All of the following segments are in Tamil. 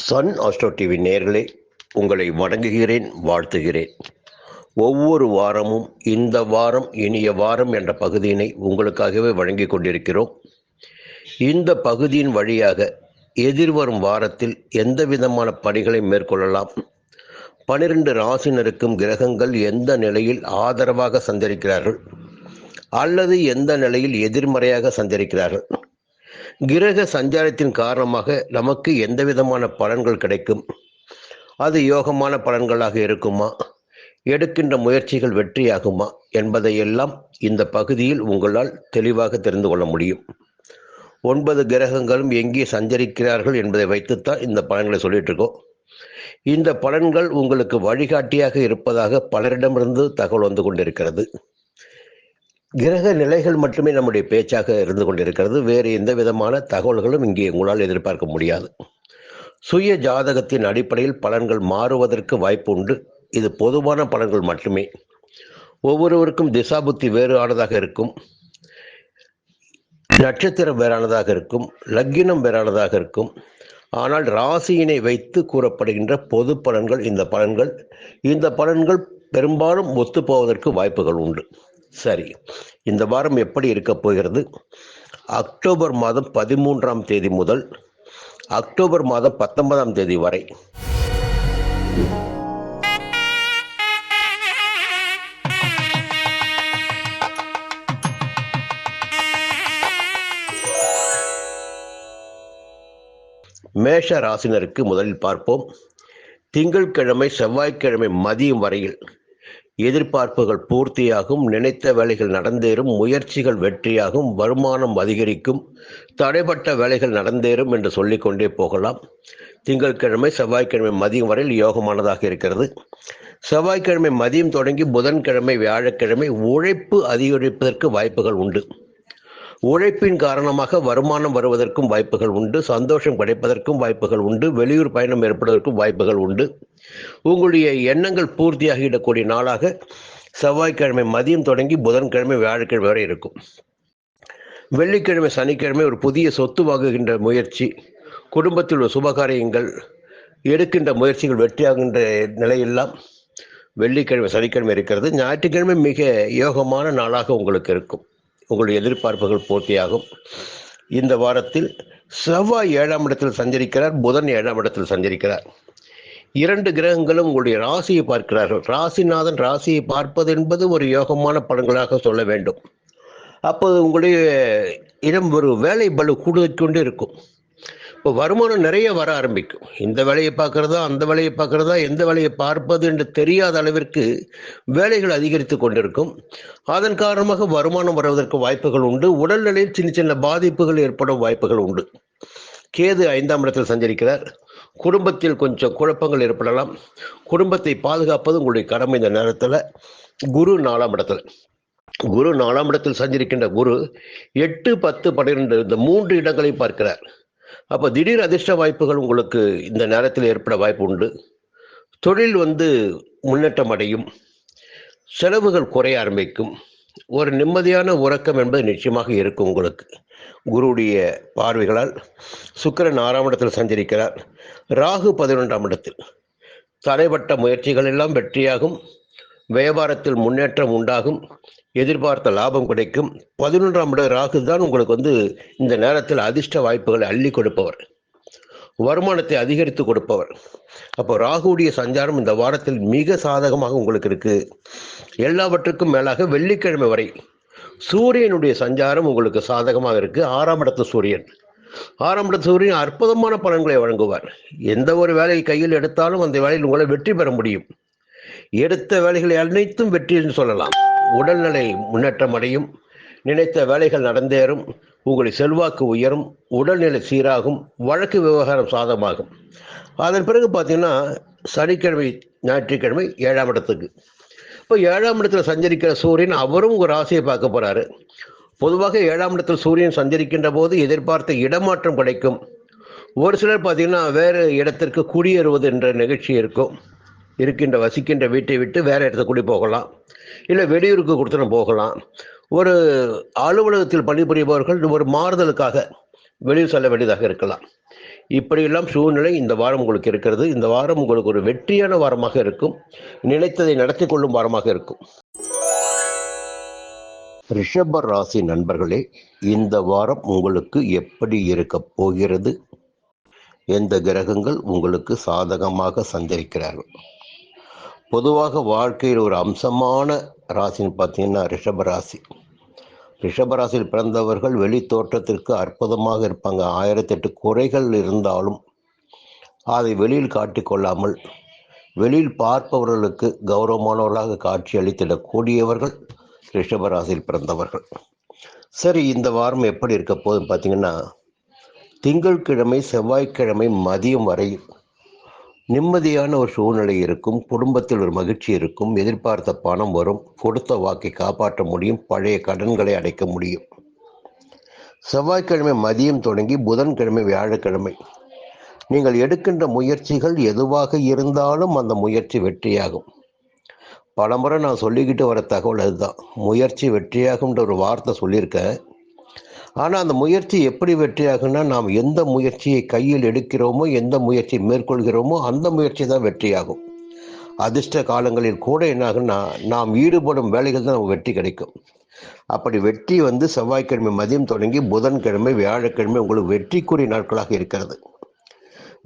சன் ஆஸ்ட்ரோ டிவி நேயர்களே, உங்களை வணங்குகிறேன், வாழ்த்துகிறேன். ஒவ்வொரு வாரமும் இந்த வாரம் இனிய வாரம் என்ற பகுதியினை உங்களுக்காகவே வழங்கி கொண்டிருக்கிறோம். இந்த பகுதியின் வழியாக எதிர்வரும் வாரத்தில் எந்த விதமான பணிகளை மேற்கொள்ளலாம், 12 ராசினருக்கும் கிரகங்கள் எந்த நிலையில் ஆதரவாக சஞ்சரிக்கிறார்கள் அல்லது எந்த நிலையில் எதிர்மறையாக சஞ்சரிக்கிறார்கள், கிரக சஞ்சாரத்தின் காரணமாக நமக்கு எந்த விதமான பலன்கள் கிடைக்கும், அது யோகமான பலன்களாக இருக்குமா, எடுக்கின்ற முயற்சிகள் வெற்றியாகுமா என்பதையெல்லாம் இந்த பகுதியில் உங்களால் தெளிவாக தெரிந்து கொள்ள முடியும். 9 கிரகங்களும் எங்கே சஞ்சரிக்கிறார்கள் என்பதை வைத்துத்தான் இந்த பலன்களை சொல்லிட்டு இருக்கோம். இந்த பலன்கள் உங்களுக்கு வழிகாட்டியாக இருப்பதாக பலரிடமிருந்து தகவல் வந்து கொண்டிருக்கிறது. கிரக நிலைகள் மட்டுமே நம்முடைய பேச்சாக இருந்து கொண்டிருக்கிறது. வேறு எந்த விதமான தகவல்களும் இங்கே உங்களால் எதிர்பார்க்க முடியாது. சுய ஜாதகத்தின் அடிப்படையில் பலன்கள் மாறுவதற்கு வாய்ப்பு உண்டு. இது பொதுவான பலன்கள் மட்டுமே. ஒவ்வொருவருக்கும் திசாபுத்தி வேறானதாக இருக்கும், நட்சத்திரம் வேறானதாக இருக்கும், லக்கினம் வேறானதாக இருக்கும். ஆனால் ராசியினை வைத்து கூறப்படுகின்ற பொது பலன்கள் இந்த பலன்கள் பெரும்பாலும் ஒத்துப்போவதற்கு வாய்ப்புகள் உண்டு. சரி, இந்த வாரம் எப்படி இருக்க போகிறது? அக்டோபர் மாதம் 13ஆம் தேதி முதல் அக்டோபர் மாதம் 19ஆம் தேதி வரை மேஷ ராசினருக்கு முதலில் பார்ப்போம். திங்கட்கிழமை செவ்வாய்க்கிழமை மதியம் வரையில் எதிர்பார்ப்புகள் பூர்த்தியாகும், நினைத்த வேலைகள் நடந்தேறும், முயற்சிகள் வெற்றியாகும், வருமானம் அதிகரிக்கும், தடைப்பட்ட வேலைகள் நடந்தேறும் என்று சொல்லிக்கொண்டே போகலாம். திங்கட்கிழமை செவ்வாய்க்கிழமை மதியம் வரையில் யோகமானதாக இருக்கிறது. செவ்வாய்க்கிழமை மதியம் தொடங்கி புதன்கிழமை வியாழக்கிழமை உழைப்பு அதிகரிப்பதற்கு வாய்ப்புகள் உண்டு. உழைப்பின் காரணமாக வருமானம் வருவதற்கும் வாய்ப்புகள் உண்டு, சந்தோஷம் கிடைப்பதற்கும் வாய்ப்புகள் உண்டு, வெளியூர் பயணம் ஏற்படுவதற்கும் வாய்ப்புகள் உண்டு. உங்களுடைய எண்ணங்கள் பூர்த்தியாகிடக்கூடிய நாளாக செவ்வாய்க்கிழமை மதியம் தொடங்கி புதன்கிழமை வியாழக்கிழமை வரை இருக்கும். வெள்ளிக்கிழமை சனிக்கிழமை ஒரு புதிய சொத்து வாங்குகின்ற முயற்சி, குடும்பத்தில் ஒரு சுபகாரியங்கள், எடுக்கின்ற முயற்சிகள் வெற்றியாகின்ற நிலையெல்லாம் வெள்ளிக்கிழமை சனிக்கிழமை இருக்கிறது. ஞாயிற்றுக்கிழமை மிக யோகமான நாளாக உங்களுக்கு இருக்கும். உங்களுடைய எதிர்பார்ப்புகள் பூர்த்தியாகும். இந்த வாரத்தில் செவ்வாய் 7ஆம் இடத்தில் சஞ்சரிக்கிறார், புதன் 7ஆம் இடத்தில் சஞ்சரிக்கிறார். 2 கிரகங்களும் உங்களுடைய ராசியை பார்க்கிறார்கள். ராசிநாதன் ராசியை பார்ப்பது என்பது ஒரு யோகமான பலன்களாக சொல்ல வேண்டும். அப்போது உங்களுடைய இடம் ஒரு வேலை பளு கூடிக்கொண்டு இருக்கும். இப்போ வருமானம் நிறைய வர ஆரம்பிக்கும். இந்த வேலையை பார்க்கறதா அந்த வேலையை பார்க்கறதா, எந்த வேலையை பார்ப்பது என்று தெரியாத அளவிற்கு வேலைகள் அதிகரித்து கொண்டிருக்கும். அதன் காரணமாக வருமானம் வருவதற்கு வாய்ப்புகள் உண்டு. உடல்நிலையில் சின்ன சின்ன பாதிப்புகள் ஏற்படும் வாய்ப்புகள் உண்டு. கேது 5ஆம் இடத்தில் சஞ்சரிக்கிறார். குடும்பத்தில் கொஞ்சம் குழப்பங்கள் ஏற்படலாம். குடும்பத்தை பாதுகாப்பது உங்களுடைய கடமை. இந்த நேரத்தில் குரு 4ஆம் இடத்தில் சஞ்சரிக்கின்ற குரு 8, 10, 12 இந்த 3 இடங்களை பார்க்கிறார். அப்போ திடீர் அதிர்ஷ்ட வாய்ப்புகள் உங்களுக்கு இந்த நேரத்தில் ஏற்பட வாய்ப்பு உண்டு. தொழில் முன்னேற்றம் அடையும், செலவுகள் குறைய ஆரம்பிக்கும். ஒரு நிம்மதியான உறக்கம் என்பது நிச்சயமாக இருக்கும் உங்களுக்கு. குருவுடைய பார்வைகளால் சுக்கிரன் 6ஆம் இடத்தில் சஞ்சரிக்கிறார். ராகு 11ஆம் இடத்தில். தடைப்பட்ட முயற்சிகள் எல்லாம் வெற்றியாகும், வியாபாரத்தில் முன்னேற்றம் உண்டாகும், எதிர்பார்த்த லாபம் கிடைக்கும். 11ஆம் இட ராகு தான் உங்களுக்கு இந்த நேரத்தில் அதிர்ஷ்ட வாய்ப்புகளை அள்ளி கொடுப்பவர், வருமானத்தை அதிகரித்து கொடுப்பவர். அப்போ ராகுடைய சஞ்சாரம் இந்த வாரத்தில் மிக சாதகமாக உங்களுக்கு இருக்கு. எல்லாவற்றுக்கும் மேலாக வெள்ளிக்கிழமை வரை சூரியனுடைய சஞ்சாரம் உங்களுக்கு சாதகமாக இருக்கு. 6ஆம் இடத்து சூரியன் அற்புதமான பலன்களை வழங்குவார். எந்த ஒரு வேலையை கையில் எடுத்தாலும் அந்த வேலையில் உங்களை வெற்றி பெற முடியும். எடுத்த வேலைகளை அனைத்தும் வெற்றி என்று சொல்லலாம். உடல்நிலை முன்னேற்றம் அடையும், நினைத்த வேலைகள் நடந்தேறும், உங்களுடைய செல்வாக்கு உயரும், உடல்நிலை சீராகும், வழக்கு விவகாரம் சாதகமாகும். அதன் பிறகு பார்த்தீங்கன்னா சனிக்கிழமை ஞாயிற்றுக்கிழமை 7ஆம் இடத்துக்கு. இப்போ 7ஆம் இடத்தில் சஞ்சரிக்கிற சூரியன் அவரும் ஒரு ராசியை பார்க்க போறாரு. பொதுவாக 7ஆம் இடத்தில் சூரியன் சஞ்சரிக்கின்ற போது எதிர்பார்த்த இடமாற்றம் கிடைக்கும். ஒரு சிலர் பார்த்தீங்கன்னா வேறு இடத்திற்கு குடியேறுவது என்ற நிகழ்ச்சி இருக்கும். வசிக்கின்ற வீட்டை விட்டு வேற இடத்துக்கு குடி போகலாம், இல்லை வெளியூருக்கு கொடுத்துட்டு போகலாம். ஒரு அலுவலகத்தில் பணிபுரிபவர்கள் ஒரு மாறுதலுக்காக வெளியூர் செல்ல வேண்டியதாக இருக்கலாம். இப்படியெல்லாம் சூழ்நிலை இந்த வாரம் உங்களுக்கு இருக்கிறது. இந்த வாரம் உங்களுக்கு ஒரு வெற்றியான வாரமாக இருக்கும். நினைத்ததை நடத்தி கொள்ளும் வாரமாக இருக்கும். ரிஷப ராசி நண்பர்களே, இந்த வாரம் உங்களுக்கு எப்படி இருக்க போகிறது? எந்த கிரகங்கள் உங்களுக்கு சாதகமாக சஞ்சரிக்கிறார்கள்? பொதுவாக வாழ்க்கையில் ஒரு அம்சமான ராசின்னு பார்த்தீங்கன்னா ரிஷபராசி. ரிஷபராசியில் பிறந்தவர்கள் வெளி தோற்றத்திற்கு அற்புதமாக இருப்பாங்க. 1008 குறைகள் இருந்தாலும் அதை வெளியில் காட்டிக்கொள்ளாமல் வெளியில் பார்ப்பவர்களுக்கு கௌரவமானவர்களாக காட்சி அளித்திடக்கூடியவர்கள் ரிஷபராசியில் பிறந்தவர்கள். சரி, இந்த வாரம் எப்படி இருக்க போகுதுன்னு பார்த்தீங்கன்னா, திங்கட்கிழமை செவ்வாய்க்கிழமை மதியம் வரை நிம்மதியான ஒரு சூழ்நிலை இருக்கும். குடும்பத்தில் ஒரு மகிழ்ச்சி இருக்கும். எதிர்பார்த்த பணம் வரும். கொடுத்த வாக்கை காப்பாற்ற முடியும். பழைய கடன்களை அடைக்க முடியும். செவ்வாய்க்கிழமை மதியம் தொடங்கி புதன்கிழமை வியாழக்கிழமை நீங்கள் எடுக்கின்ற முயற்சிகள் எதுவாக இருந்தாலும் அந்த முயற்சி வெற்றியாகும். பலமுறை நான் சொல்லிக்கிட்டு வர தகவல் அதுதான். முயற்சி வெற்றியாகும்ன்ற ஒரு வார்த்தை சொல்லியிருக்கேன். ஆனால் அந்த முயற்சி எப்படி வெற்றியாகும்னா, நாம் எந்த முயற்சியை கையில் எடுக்கிறோமோ, எந்த முயற்சியை மேற்கொள்கிறோமோ அந்த முயற்சி தான் வெற்றியாகும். அதிர்ஷ்ட காலங்களில் கூட என்னாகுன்னா, நாம் ஈடுபடும் வேலைகள் தான் நமக்கு வெற்றி கிடைக்கும். அப்படி வெற்றி செவ்வாய்க்கிழமை மதியம் தொடங்கி புதன்கிழமை வியாழக்கிழமை உங்களுக்கு வெற்றிக்குரிய நாட்களாக இருக்கிறது.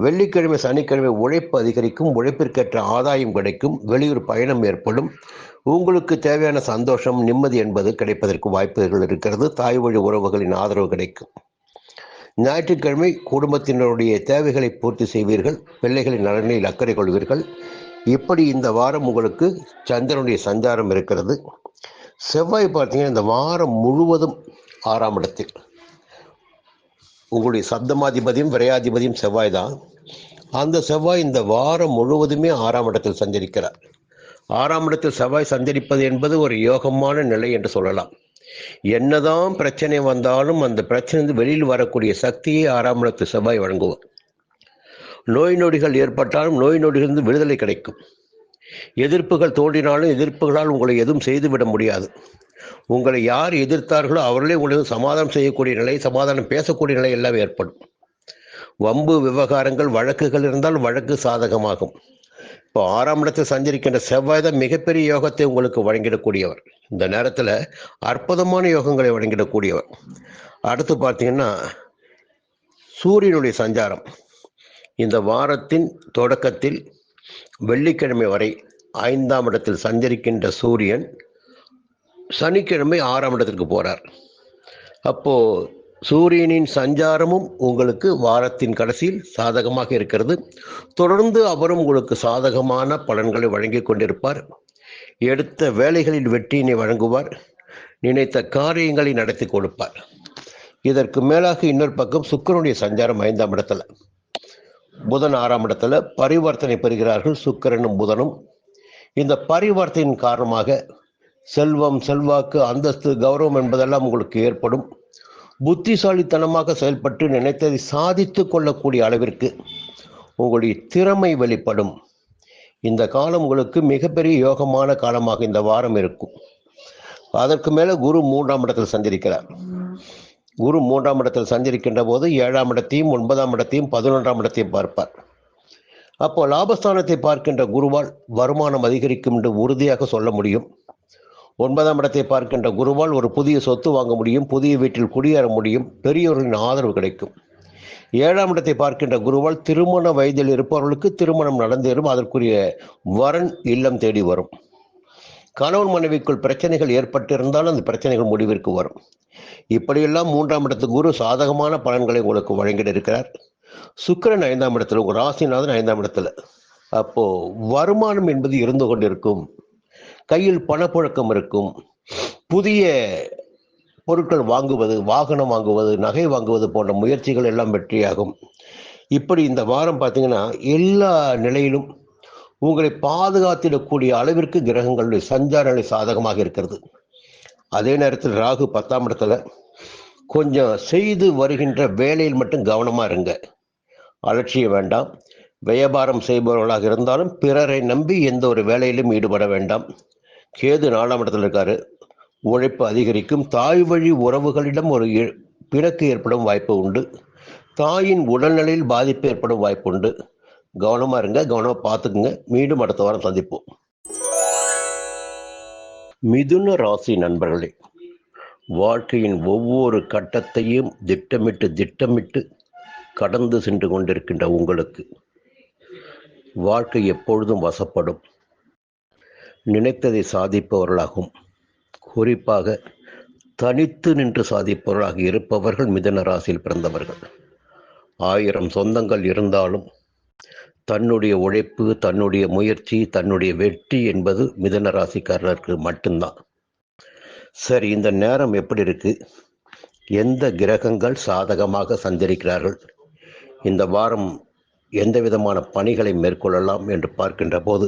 வெள்ளிக்கிழமை சனிக்கிழமை உழைப்பு அதிகரிக்கும். உழைப்பிற்கேற்ற ஆதாயம் கிடைக்கும். வெளியூர் பயணம் ஏற்படும். உங்களுக்கு தேவையான சந்தோஷம் நிம்மதி என்பது கிடைப்பதற்கு வாய்ப்புகள் இருக்கிறது. தாய் வழி உறவுகளின் ஆதரவு கிடைக்கும். ஞாயிற்றுக்கிழமை குடும்பத்தினருடைய தேவைகளை பூர்த்தி செய்வீர்கள். பிள்ளைகளின் நலனில் அக்கறை கொள்வீர்கள். இப்படி இந்த வாரம் உங்களுக்கு சந்திரனுடைய சஞ்சாரம் இருக்கிறது. செவ்வாய் பார்த்தீங்கன்னா இந்த வாரம் முழுவதும் 6ஆம் இடத்தில். உங்களுடைய சப்தமாதிபதியும் விரையாதிபதியும் செவ்வாய் தான். அந்த செவ்வாய் இந்த வாரம் முழுவதுமே 6ஆம் இடத்தில் சஞ்சரிக்கிறார். 6ஆம் இடத்தில் செவ்வாய் சஞ்சரிப்பது என்பது ஒரு யோகமான நிலை என்று சொல்லலாம். என்னதான் பிரச்சனை வந்தாலும் அந்த பிரச்சனை வெளியில் வரக்கூடிய சக்தியை 6ஆம் இடத்தில் செவ்வாய் வழங்குவார். நோய் நொடிகள் ஏற்பட்டாலும் நோய் நொடிகளிலிருந்து விடுதலை கிடைக்கும். எதிர்ப்புகள் தோன்றினாலும் எதிர்ப்புகளால் உங்களை எதுவும் செய்துவிட முடியாது. உங்களை யார் எதிர்த்தார்களோ அவர்களே உங்களுக்கு சமாதானம் செய்யக்கூடிய நிலை, சமாதானம் பேசக்கூடிய நிலை எல்லாம் ஏற்படும். வம்பு விவகாரங்கள் வழக்குகள் இருந்தால் வழக்கு சாதகமாகும். இப்போ 6ஆம் இடத்தில் சஞ்சரிக்கின்ற செவ்வாய் தான் மிகப்பெரிய யோகத்தை உங்களுக்கு வழங்கிடக்கூடியவர். இந்த நேரத்தில் அற்புதமான யோகங்களை வழங்கிடக்கூடியவர். அடுத்து பார்த்தீங்கன்னா சூரியனுடைய சஞ்சாரம். இந்த வாரத்தின் தொடக்கத்தில் வெள்ளிக்கிழமை வரை 5ஆம் இடத்தில் சஞ்சரிக்கின்ற சூரியன் சனிக்கிழமை 6ஆம் இடத்திற்கு போறார். அப்போ சூரியனின் சஞ்சாரமும் உங்களுக்கு வாரத்தின் கடைசியில் சாதகமாக இருக்கிறது. தொடர்ந்து அவரும் உங்களுக்கு சாதகமான பலன்களை வழங்கி கொண்டிருப்பார். எடுத்த வேலைகளில் வெற்றியினை வழங்குவார். நினைத்த காரியங்களை நடத்தி கொடுப்பார். இதற்கு மேலாக இன்னொரு பக்கம் சுக்கிரனுடைய சஞ்சாரம் 5ஆம் இடத்துல, புதன் 6ஆம் இடத்துல பரிவர்த்தனை பெறுகிறார்கள். சுக்கிரனும் புதனும் இந்த பரிவர்த்தனையின் காரணமாக செல்வம், செல்வாக்கு, அந்தஸ்து, கௌரவம் என்பதெல்லாம் உங்களுக்கு ஏற்படும். புத்திசாலித்தனமாக செயல்பட்டு நினைத்ததை சாதித்து கொள்ளக்கூடிய அளவிற்கு உங்களுடைய திறமை வெளிப்படும். இந்த காலம் உங்களுக்கு மிகப்பெரிய யோகமான காலமாக இந்த வாரம் இருக்கும். அதற்கு மேல குரு 3ஆம் இடத்தில் சஞ்சரிக்கிறார். குரு 3ஆம் இடத்தில் சஞ்சரிக்கின்ற போது 7ஆம் இடத்தையும் 9ஆம் இடத்தையும் 11ஆம் இடத்தையும் பார்ப்பார். அப்போ லாபஸ்தானத்தை பார்க்கின்ற குருவால் வருமானம் அதிகரிக்கும் என்று உறுதியாக சொல்ல முடியும். 9ஆம் இடத்தை பார்க்கின்ற குருவால் ஒரு புதிய சொத்து வாங்க முடியும். புதிய வீட்டில் குடியேற முடியும். பெரியவர்களின் ஆதரவு கிடைக்கும். 7ஆம் இடத்தை பார்க்கின்ற குருவால் திருமண வயதில் இருப்பவர்களுக்கு திருமணம் நடந்தேறும். அதற்குரிய வரன் இல்லம் தேடி வரும். கணவன் மனைவிக்குள் பிரச்சனைகள் ஏற்பட்டிருந்தாலும் அந்த பிரச்சனைகள் முடிவிற்கு வரும். இப்படியெல்லாம் 3ஆம் இடத்து குரு சாதகமான பலன்களை உங்களுக்கு வழங்கிட இருக்கிறார். சுக்கிரன் 5ஆம் இடத்துல, உங்கள் ராசிநாதன் 5ஆம் இடத்துல. அப்போ வருமானம் என்பது இருந்து கொண்டிருக்கும். கையில் பணப்புழக்கம் இருக்கும். புதிய பொருட்கள் வாங்குவது, வாகனம் வாங்குவது, நகை வாங்குவது போன்ற முயற்சிகள் எல்லாம் வெற்றியாகும். இப்படி இந்த வாரம் பார்த்தீங்கன்னா எல்லா நிலையிலும் உங்களை பாதுகாத்திடக்கூடிய அளவிற்கு கிரகங்களுடைய சஞ்சார நிலை சாதகமாக இருக்கிறது. அதே நேரத்தில் ராகு 10ஆம் இடத்துல. கொஞ்சம் செய்து வருகின்ற வேலையில் மட்டும் கவனமாக இருங்க. அலட்சியம் வேண்டாம். வியாபாரம் செய்பவர்களாக இருந்தாலும் பிறரை நம்பி எந்த ஒரு வேலையிலும் ஈடுபட வேண்டாம். கேது 4ஆம் இடத்துல இருக்காரு. உழைப்பு அதிகரிக்கும். தாய் வழி உறவுகளிடம் ஒரு பிணக்கு ஏற்படும் வாய்ப்பு உண்டு. தாயின் உடல்நிலையில் பாதிப்பு ஏற்படும் வாய்ப்புண்டு. கவனமா இருங்க, கவனமா பார்த்துக்குங்க. மீண்டும் அடுத்த வாரம் சந்திப்போம். மிதுன ராசி நண்பர்களே, வாழ்க்கையின் ஒவ்வொரு கட்டத்தையும் திட்டமிட்டு கடந்து சென்று கொண்டிருக்கின்ற உங்களுக்கு வாழ்க்கை எப்பொழுதும் வசப்படும். நினைத்ததை சாதிப்பவர்களாகும். குறிப்பாக தனித்து நின்று சாதிப்பவர்களாக இருப்பவர்கள் மிதுன ராசியில் பிறந்தவர்கள். 1000 சொந்தங்கள் இருந்தாலும் தன்னுடைய உழைப்பு, தன்னுடைய முயற்சி, தன்னுடைய வெற்றி என்பது மிதுன ராசிக்காரருக்கு மட்டும்தான். சரி, இந்த நேரம் எப்படி இருக்கு? எந்த கிரகங்கள் சாதகமாக சஞ்சரிக்கிறார்கள்? இந்த வாரம் எந்த விதமான பணிகளை மேற்கொள்ளலாம் என்று பார்க்கின்ற போது,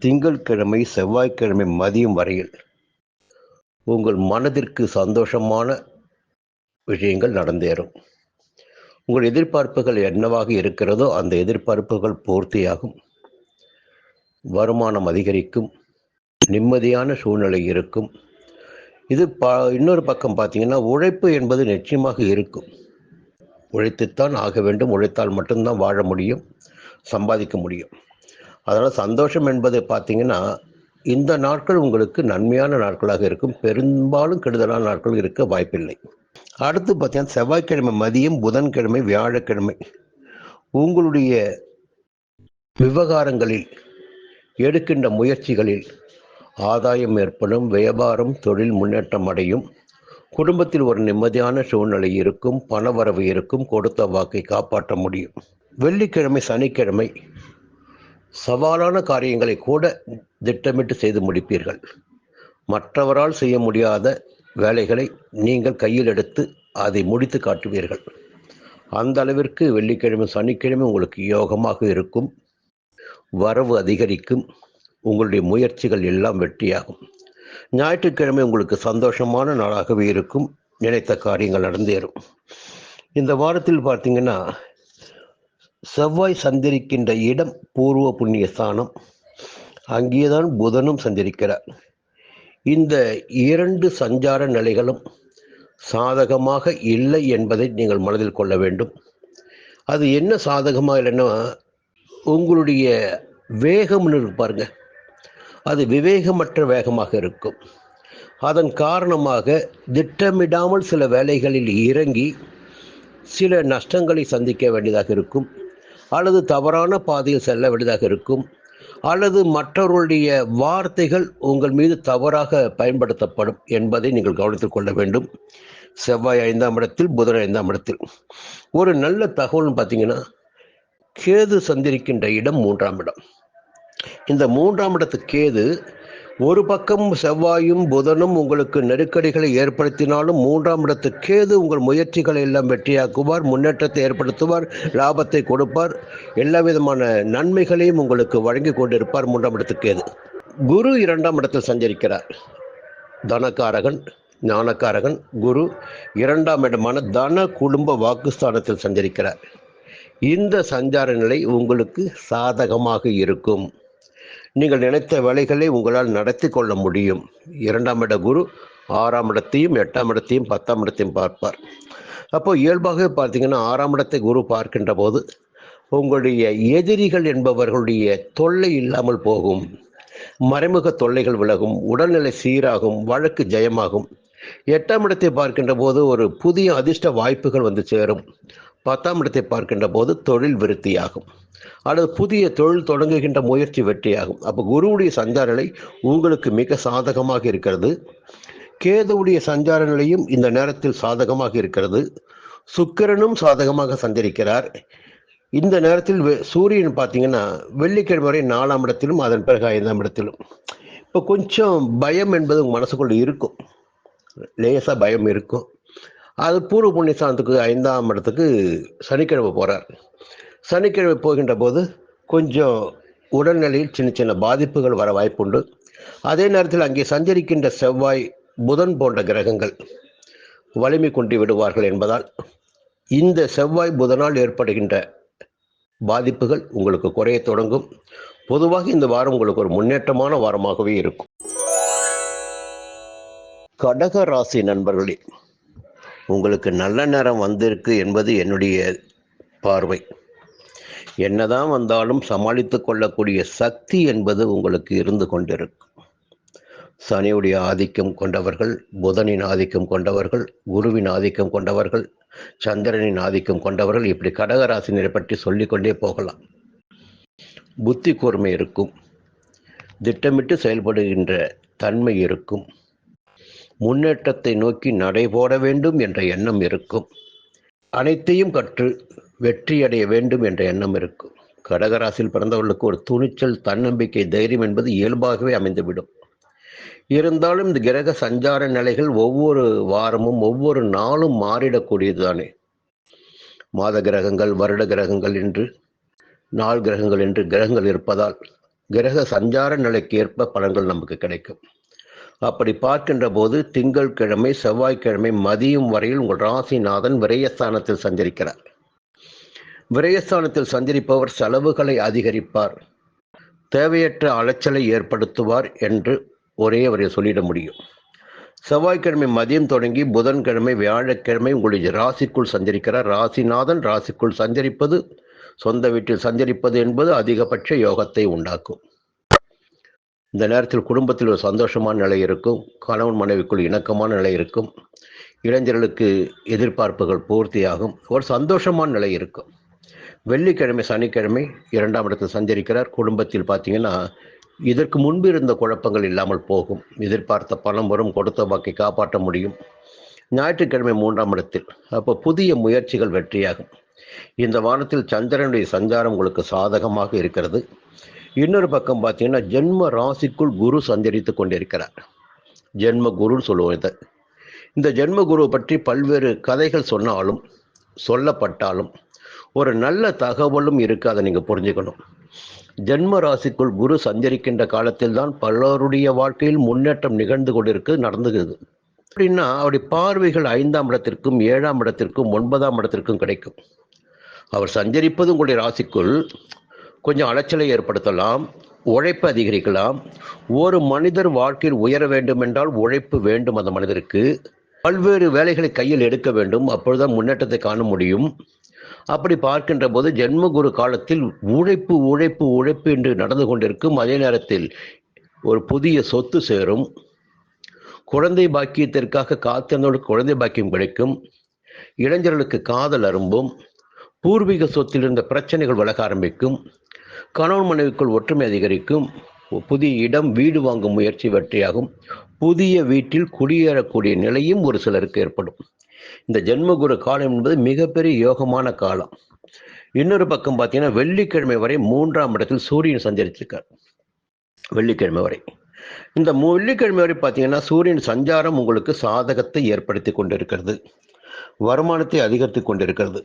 திங்கட்கிழமை செவ்வாய்க்கிழமை மதியம் வரையில் உங்கள் மனதிற்கு சந்தோஷமான விஷயங்கள் நடந்தேறும். உங்கள் எதிர்பார்ப்புகள் என்னவாக இருக்கிறதோ அந்த எதிர்பார்ப்புகள் பூர்த்தியாகும். வருமானம் அதிகரிக்கும். நிம்மதியான சூழ்நிலை இருக்கும். இது இன்னொரு பக்கம் பார்த்தீங்கன்னா, உழைப்பு என்பது நிச்சயமாக இருக்கும். உழைத்துத்தான் ஆக வேண்டும். உழைத்தால் மட்டும்தான் வாழ முடியும், சம்பாதிக்க முடியும். அதனால் சந்தோஷம் என்பது பார்த்தீங்கன்னா, இந்த நாட்கள் உங்களுக்கு நன்மையான நாட்களாக இருக்கும். பெரும்பாலும் கெடுதலான நாட்கள் இருக்க வாய்ப்பில்லை. அடுத்து பார்த்தீங்கன்னா, செவ்வாய்க்கிழமை மதியம், புதன்கிழமை, வியாழக்கிழமை உங்களுடைய விவகாரங்களில் எடுக்கின்ற முயற்சிகளில் ஆதாயம் ஏற்படும். வியாபாரம், தொழில் முன்னேற்றம் அடையும். குடும்பத்தில் ஒரு நிம்மதியான சூழ்நிலை இருக்கும். பணவரவு இருக்கும். கொடுத்த வாக்கை காப்பாற்ற முடியும். வெள்ளிக்கிழமை, சனிக்கிழமை சவாலான காரியங்களை கூட திட்டமிட்டு செய்து முடிப்பீர்கள். மற்றவரால் செய்ய முடியாத வேலைகளை நீங்கள் கையில் எடுத்து அதை முடித்து காட்டுவீர்கள். அந்த அளவிற்கு வெள்ளிக்கிழமை, சனிக்கிழமை உங்களுக்கு யோகமாக இருக்கும். வரவு அதிகரிக்கும். உங்களுடைய முயற்சிகள் எல்லாம் வெற்றியாகும். ஞாயிற்றுக்கிழமை உங்களுக்கு சந்தோஷமான நாளாகவே இருக்கும். நினைத்த காரியங்கள் நடந்தேறும். இந்த வாரத்தில் பார்த்தீங்கன்னா, செவ்வாய் சஞ்சரிக்கின்ற இடம் பூர்வ புண்ணிய ஸ்தானம். அங்கேதான் புதனும் சஞ்சரிக்கிறார். இந்த 2 சஞ்சார நிலைகளும் சாதகமாக இல்லை என்பதை நீங்கள் மனதில் கொள்ள வேண்டும். அது என்ன சாதகமாக இல்லைன்னா, உங்களுடைய வேகம்னு இருக்கு பாருங்க, அது விவேகமற்ற வேகமாக இருக்கும். அதன் காரணமாக திட்டமிடாமல் சில வேலைகளில் இறங்கி சில நஷ்டங்களை சந்திக்க வேண்டியதாக இருக்கும். அல்லது தவறான பாதையில் செல்ல வேண்டியதாக இருக்கும். அல்லது மற்றவர்களுடைய வார்த்தைகள் உங்கள் மீது தவறாக பயன்படுத்தப்படும் என்பதை நீங்கள் கவனித்துக் கொள்ள வேண்டும். செவ்வாய் 5ஆம் இடத்தில், புதன் 5ஆம் இடத்தில். ஒரு நல்ல தகவல்னு பார்த்தீங்கன்னா, கேது சந்திரிக்கின்ற இடம் 3ஆம் இடம். இந்த 3ஆம் இடத்து கேது ஒரு பக்கம் செவ்வாயும் புதனும் உங்களுக்கு நெருக்கடிகளை ஏற்படுத்தினாலும், 3ஆம் இடத்து கேது உங்கள் முயற்சிகளை எல்லாம் வெற்றியாக்குவார், முன்னேற்றத்தை ஏற்படுத்துவார், லாபத்தை கொடுப்பார், எல்லா விதமான நன்மைகளையும் உங்களுக்கு வழங்கி கொண்டிருப்பார் 3ஆம் இடத்து கேது. குரு 2ஆம் இடத்தில் சஞ்சரிக்கிறார். தனக்காரகன், ஞானக்காரகன் குரு 2ஆம் இடமான தன குடும்ப வாக்குஸ்தானத்தில் சஞ்சரிக்கிறார். இந்த சஞ்சார நிலை உங்களுக்கு சாதகமாக இருக்கும். நீங்கள் நினைத்த வேலைகளை உங்களால் நடத்தி கொள்ள முடியும். 2ஆம் இட குரு 6ஆம் இடத்தையும் 8ஆம் இடத்தையும் 10ஆம் இடத்தையும் பார்ப்பார். அப்போ இயல்பாகவே பார்த்தீங்கன்னா, 6ஆம் இடத்தை குரு பார்க்கின்ற போது உங்களுடைய எதிரிகள் என்பவர்களுடைய தொல்லை இல்லாமல் போகும். மறைமுக தொல்லைகள் விலகும். உடல்நிலை சீராகும். வழக்கு ஜெயமாகும். 8ஆம் இடத்தை பார்க்கின்ற போது ஒரு புதிய அதிர்ஷ்ட வாய்ப்புகள் வந்து சேரும். 10ஆம் இடத்தை பார்க்கின்ற போது தொழில் விருத்தியாகும். அல்லது புதிய தொழில் தொடங்குகின்ற முயற்சி வெற்றியாகும். அப்போ குருவுடைய சஞ்சார நிலை உங்களுக்கு மிக சாதகமாக இருக்கிறது. கேதுவுடைய சஞ்சார நிலையும் இந்த நேரத்தில் சாதகமாக இருக்கிறது. சுக்கிரனும் சாதகமாக சஞ்சரிக்கிறார். இந்த நேரத்தில் சூரியன் பார்த்தீங்கன்னா, வெள்ளிக்கிழமை வரை 4ஆம் இடத்திலும், அதன் பிறகு 5ஆம் இடத்திலும். இப்போ கொஞ்சம் பயம் என்பது உங்கள் மனசுக்குள்ள இருக்கும். லேசாக பயம் இருக்கும். அது பூர்வ புண்ணியஸ்தானத்துக்கு 5ஆம் இடத்துக்கு சனிக்கிழமை போகிறார். சனிக்கிழமை போகின்ற போது கொஞ்சம் உடல்நிலையில் சின்ன சின்ன பாதிப்புகள் வர வாய்ப்புண்டு. அதே நேரத்தில் அங்கே சஞ்சரிக்கின்ற செவ்வாய், புதன் போன்ற கிரகங்கள் வலிமை கொண்டு விடுவார்கள் என்பதால் இந்த செவ்வாய் புதனால் ஏற்படுகின்ற பாதிப்புகள் உங்களுக்கு குறைய தொடங்கும். பொதுவாக இந்த வாரம் உங்களுக்கு ஒரு முன்னேற்றமான வாரமாகவே இருக்கும். கடக ராசி நண்பர்களே, உங்களுக்கு நல்ல நேரம் வந்திருக்கு என்பது என்னுடைய பார்வை. என்னதான் வந்தாலும் சமாளித்து கொள்ளக்கூடிய சக்தி என்பது உங்களுக்கு இருந்து கொண்டிருக்கும். சனியுடைய ஆதிக்கம் கொண்டவர்கள், புதனின் ஆதிக்கம் கொண்டவர்கள், குருவின் ஆதிக்கம் கொண்டவர்கள், சந்திரனின் ஆதிக்கம் கொண்டவர்கள், இப்படி கடகராசினரை பற்றி சொல்லிக்கொண்டே போகலாம். புத்தி கூர்மை இருக்கும், திட்டமிட்டு செயல்படுகின்ற தன்மை இருக்கும், முன்னேற்றத்தை நோக்கி நடைபோட வேண்டும் என்ற எண்ணம் இருக்கும், அனைத்தையும் கற்று வெற்றியடைய வேண்டும் என்ற எண்ணம் இருக்கும். கடகராசியில் பிறந்தவர்களுக்கு ஒரு துணிச்சல், தன்னம்பிக்கை, தைரியம் என்பது இயல்பாகவே அமைந்துவிடும். இருந்தாலும் இந்த கிரக சஞ்சார நிலைகள் ஒவ்வொரு வாரமும் ஒவ்வொரு நாளும் மாறிடக்கூடியது தானே. மாத கிரகங்கள், வருட கிரகங்கள் என்று, நாள் கிரகங்கள் என்று கிரகங்கள் இருப்பதால் கிரக சஞ்சார நிலைக்கு ஏற்ப பலன்கள் நமக்கு கிடைக்கும். அப்படி பார்க்கின்ற போது திங்கட்கிழமை, செவ்வாய்க்கிழமை மதியம் வரையில் உங்கள் ராசிநாதன் விரயஸ்தானத்தில் சஞ்சரிக்கிறார். விரயஸ்தானத்தில் சஞ்சரிப்பவர் செலவுகளை அதிகரிப்பார், தேவையற்ற அலைச்சலை ஏற்படுத்துவார் என்று ஒரே வரையை சொல்லிட முடியும். செவ்வாய்க்கிழமை மதியம் தொடங்கி புதன்கிழமை, வியாழக்கிழமை உங்களுடைய ராசிக்குள் சஞ்சரிக்கிறார். ராசிநாதன் ராசிக்குள் சஞ்சரிப்பது, சொந்த வீட்டில் சஞ்சரிப்பது என்பது அதிகபட்ச யோகத்தை உண்டாக்கும். இந்த நேரத்தில் குடும்பத்தில் ஒரு சந்தோஷமான நிலை இருக்கும், கணவன் மனைவிக்குள் இணக்கமான நிலை இருக்கும், இளைஞர்களுக்கு எதிர்பார்ப்புகள் பூர்த்தியாகும், ஒரு சந்தோஷமான நிலை இருக்கும். வெள்ளிக்கிழமை, சனிக்கிழமை 2ஆம் இடத்தில் சஞ்சரிக்கிறார். குடும்பத்தில் பார்த்தீங்கன்னா இதற்கு முன்பு இருந்த குழப்பங்கள் இல்லாமல் போகும், எதிர்பார்த்த பணம் வரும், கொடுத்த பாக்கி காப்பாற்ற முடியும். ஞாயிற்றுக்கிழமை 3ஆம் இடத்தில், அப்போ புதிய முயற்சிகள் வெற்றியாகும். இந்த வாரத்தில் சந்திரனுடைய சஞ்சாரம் உங்களுக்கு சாதகமாக இருக்கிறது. இன்னொரு பக்கம் பார்த்தீங்கன்னா ஜென்ம ராசிக்குள் குரு சஞ்சரித்து கொண்டிருக்கிறார். ஜென்ம குருன்னு சொல்லுவோம் இதை. இந்த ஜென்ம குரு பற்றி பல்வேறு கதைகள் சொன்னாலும் சொல்லப்பட்டாலும் ஒரு நல்ல தகவலும் இருக்குது, அதை நீங்கள் புரிஞ்சுக்கணும். ஜென்ம ராசிக்குள் குரு சஞ்சரிக்கின்ற காலத்தில் தான் பலருடைய வாழ்க்கையில் முன்னேற்றம் நிகழ்ந்து கொண்டிருக்கு, நடந்துகிறது. அப்படின்னா அவருடைய பார்வைகள் 5ஆம் இடத்திற்கும் 7ஆம் இடத்திற்கும் 9ஆம் இடத்திற்கும் கிடைக்கும். அவர் சஞ்சரிப்பது உங்களுடைய ராசிக்குள் கொஞ்சம் அலைச்சலை ஏற்படுத்தலாம், உழைப்பு அதிகரிக்கலாம். ஒரு மனிதர் வாழ்க்கையில் உயர வேண்டும் என்றால் உழைப்பு வேண்டும். அந்த மனிதருக்கு பல்வேறு வேலைகளை கையில் எடுக்க வேண்டும், அப்பொழுதுதான் முன்னேற்றத்தை காண முடியும். அப்படி பார்க்கின்ற போது ஜென்மகுரு காலத்தில் உழைப்பு உழைப்பு உழைப்பு என்று நடந்து கொண்டிருக்கும். அதே நேரத்தில் ஒரு புதிய சொத்து சேரும், குழந்தை பாக்கியத்திற்காக காத்திருந்தவர்களுக்கு குழந்தை பாக்கியம் கிடைக்கும், இளைஞர்களுக்கு காதல் அரும்பும், பூர்வீக சொத்தில் இருந்த பிரச்சனைகள் விலக ஆரம்பிக்கும், கணவன் மனைவிக்குள் ஒற்றுமை அதிகரிக்கும், புதிய இடம் வீடு வாங்கும் முயற்சி வெற்றியாகும், புதிய வீட்டில் குடியேறக்கூடிய நிலையும் ஒரு சிலருக்கு ஏற்படும். இந்த ஜென்மகுரு காலம் என்பது மிகப்பெரிய யோகமான காலம். இன்னொரு பக்கம் பார்த்தீங்கன்னா வெள்ளிக்கிழமை வரை 3ஆம் இடத்தில் சூரியன் சஞ்சரிச்சிருக்கார். வெள்ளிக்கிழமை வரை, இந்த வெள்ளிக்கிழமை வரை பார்த்தீங்கன்னா சூரியன் சஞ்சாரம் உங்களுக்கு சாதகத்தை ஏற்படுத்தி கொண்டிருக்கிறது, வருமானத்தை அதிகரித்து கொண்டிருக்கிறது.